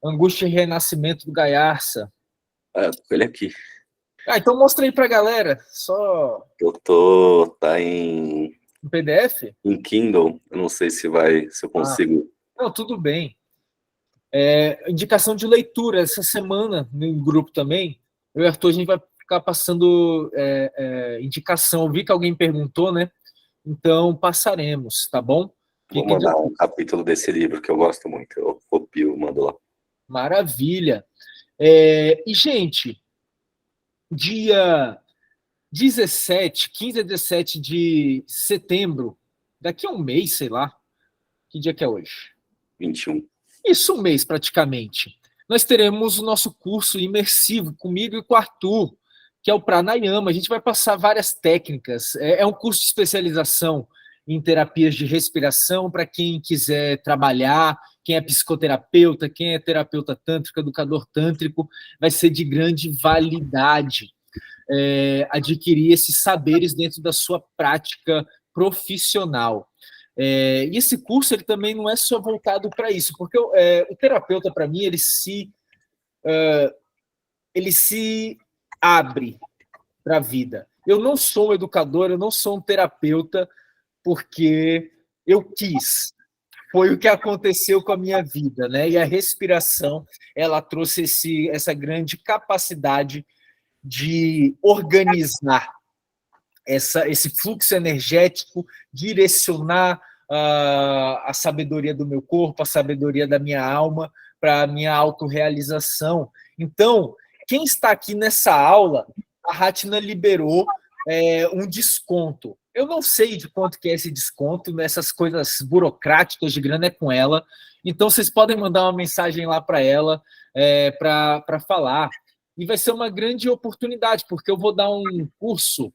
Angústia e Renascimento, do Gaiarsa. Ah, tô com ele aqui. Então mostra aí pra galera, só... Tá em PDF? Em Kindle, eu não sei se eu consigo... Não, tudo bem. Indicação de leitura, essa semana, no grupo também, eu e o Arthur, a gente vai ficar passando indicação. Eu vi que alguém perguntou, né? Então, passaremos, tá bom? Vou mandar um capítulo desse livro que eu gosto muito. Eu copio, mando lá. Maravilha. E, gente, dia 15 a 17 de setembro, daqui a um mês, sei lá, que dia que é hoje? 21. Isso, um mês praticamente. Nós teremos o nosso curso imersivo comigo e com o Arthur, que é o Pranayama. A gente vai passar várias técnicas. É um curso de especialização em terapias de respiração para quem quiser trabalhar, quem é psicoterapeuta, quem é terapeuta tântrico, educador tântrico, vai ser de grande validade adquirir esses saberes dentro da sua prática profissional. E esse curso ele também não é só voltado para isso, porque o terapeuta, para mim, ele se abre para a vida. Eu não sou um educador, eu não sou um terapeuta porque eu quis. Foi o que aconteceu com a minha vida, né? E a respiração, ela trouxe essa grande capacidade de organizar esse fluxo energético, direcionar a sabedoria do meu corpo, a sabedoria da minha alma para a minha autorrealização. Então, quem está aqui nessa aula, a Ratna liberou um desconto. Eu não sei de quanto que é esse desconto, nessas coisas burocráticas de grana é com ela. Então, vocês podem mandar uma mensagem lá para ela para falar. E vai ser uma grande oportunidade, porque eu vou dar um curso,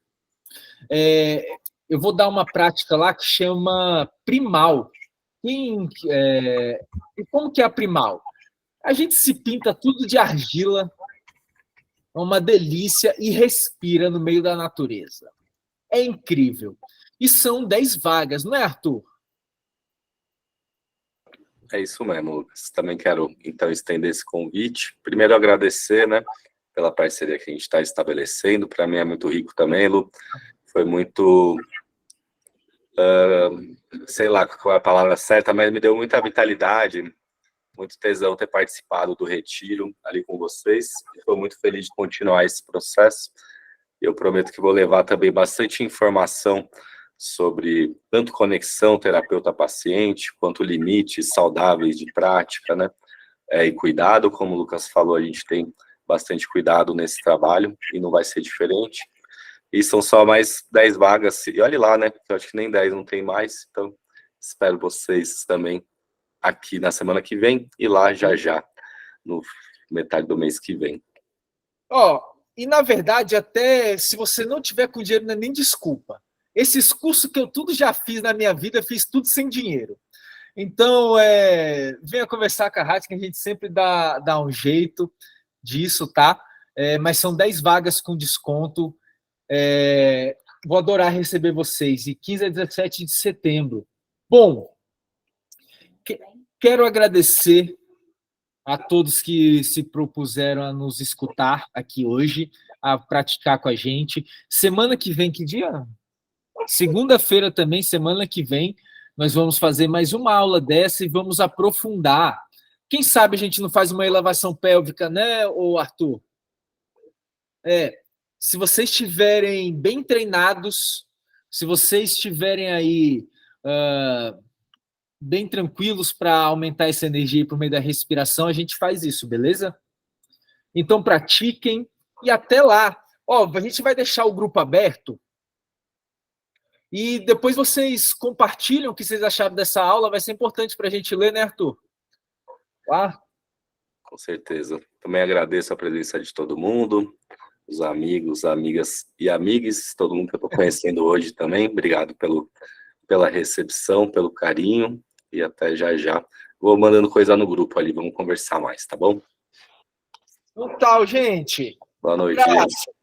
eu vou dar uma prática lá que chama Primal. Como que é a Primal? A gente se pinta tudo de argila, é uma delícia, e respira no meio da natureza. É incrível. E são 10 vagas, não é, Arthur? É isso mesmo, Lucas. Também quero, então, estender esse convite. Primeiro, agradecer, né, pela parceria que a gente está estabelecendo. Para mim é muito rico também, Lu. Foi muito... sei lá qual é a palavra certa, mas me deu muita vitalidade, muito tesão ter participado do retiro ali com vocês. Estou muito feliz de continuar esse processo. Eu prometo que vou levar também bastante informação sobre tanto conexão terapeuta-paciente, quanto limites saudáveis de prática, né? e cuidado, como o Lucas falou, a gente tem bastante cuidado nesse trabalho e não vai ser diferente. E são só mais 10 vagas, e olhe lá, né, eu acho que nem 10 não tem mais, então espero vocês também aqui na semana que vem e lá já, no metade do mês que vem. E na verdade, até se você não tiver com dinheiro, não é nem desculpa. Esses cursos que eu tudo já fiz na minha vida, fiz tudo sem dinheiro. Então, venha conversar com a Rádio, que a gente sempre dá um jeito disso, tá? Mas são 10 vagas com desconto. Vou adorar receber vocês, de 15 a 17 de setembro. Bom, quero agradecer a todos que se propuseram a nos escutar aqui hoje, a praticar com a gente. Semana que vem, que dia? Segunda-feira também, semana que vem, nós vamos fazer mais uma aula dessa e vamos aprofundar. Quem sabe a gente não faz uma elevação pélvica, né, Arthur? Se vocês estiverem bem treinados, se vocês estiverem aí bem tranquilos para aumentar essa energia por meio da respiração, a gente faz isso, beleza? Então pratiquem e até lá. A gente vai deixar o grupo aberto e depois vocês compartilham o que vocês acharam dessa aula, vai ser importante para a gente ler, né, Arthur? Tá? Com certeza. Também agradeço a presença de todo mundo, os amigos, amigas e amigues, todo mundo que eu estou conhecendo hoje também. Obrigado pela recepção, pelo carinho, e até já. Vou mandando coisa no grupo ali, vamos conversar mais, tá bom? Então, gente. Boa noite, Um abraço. gente.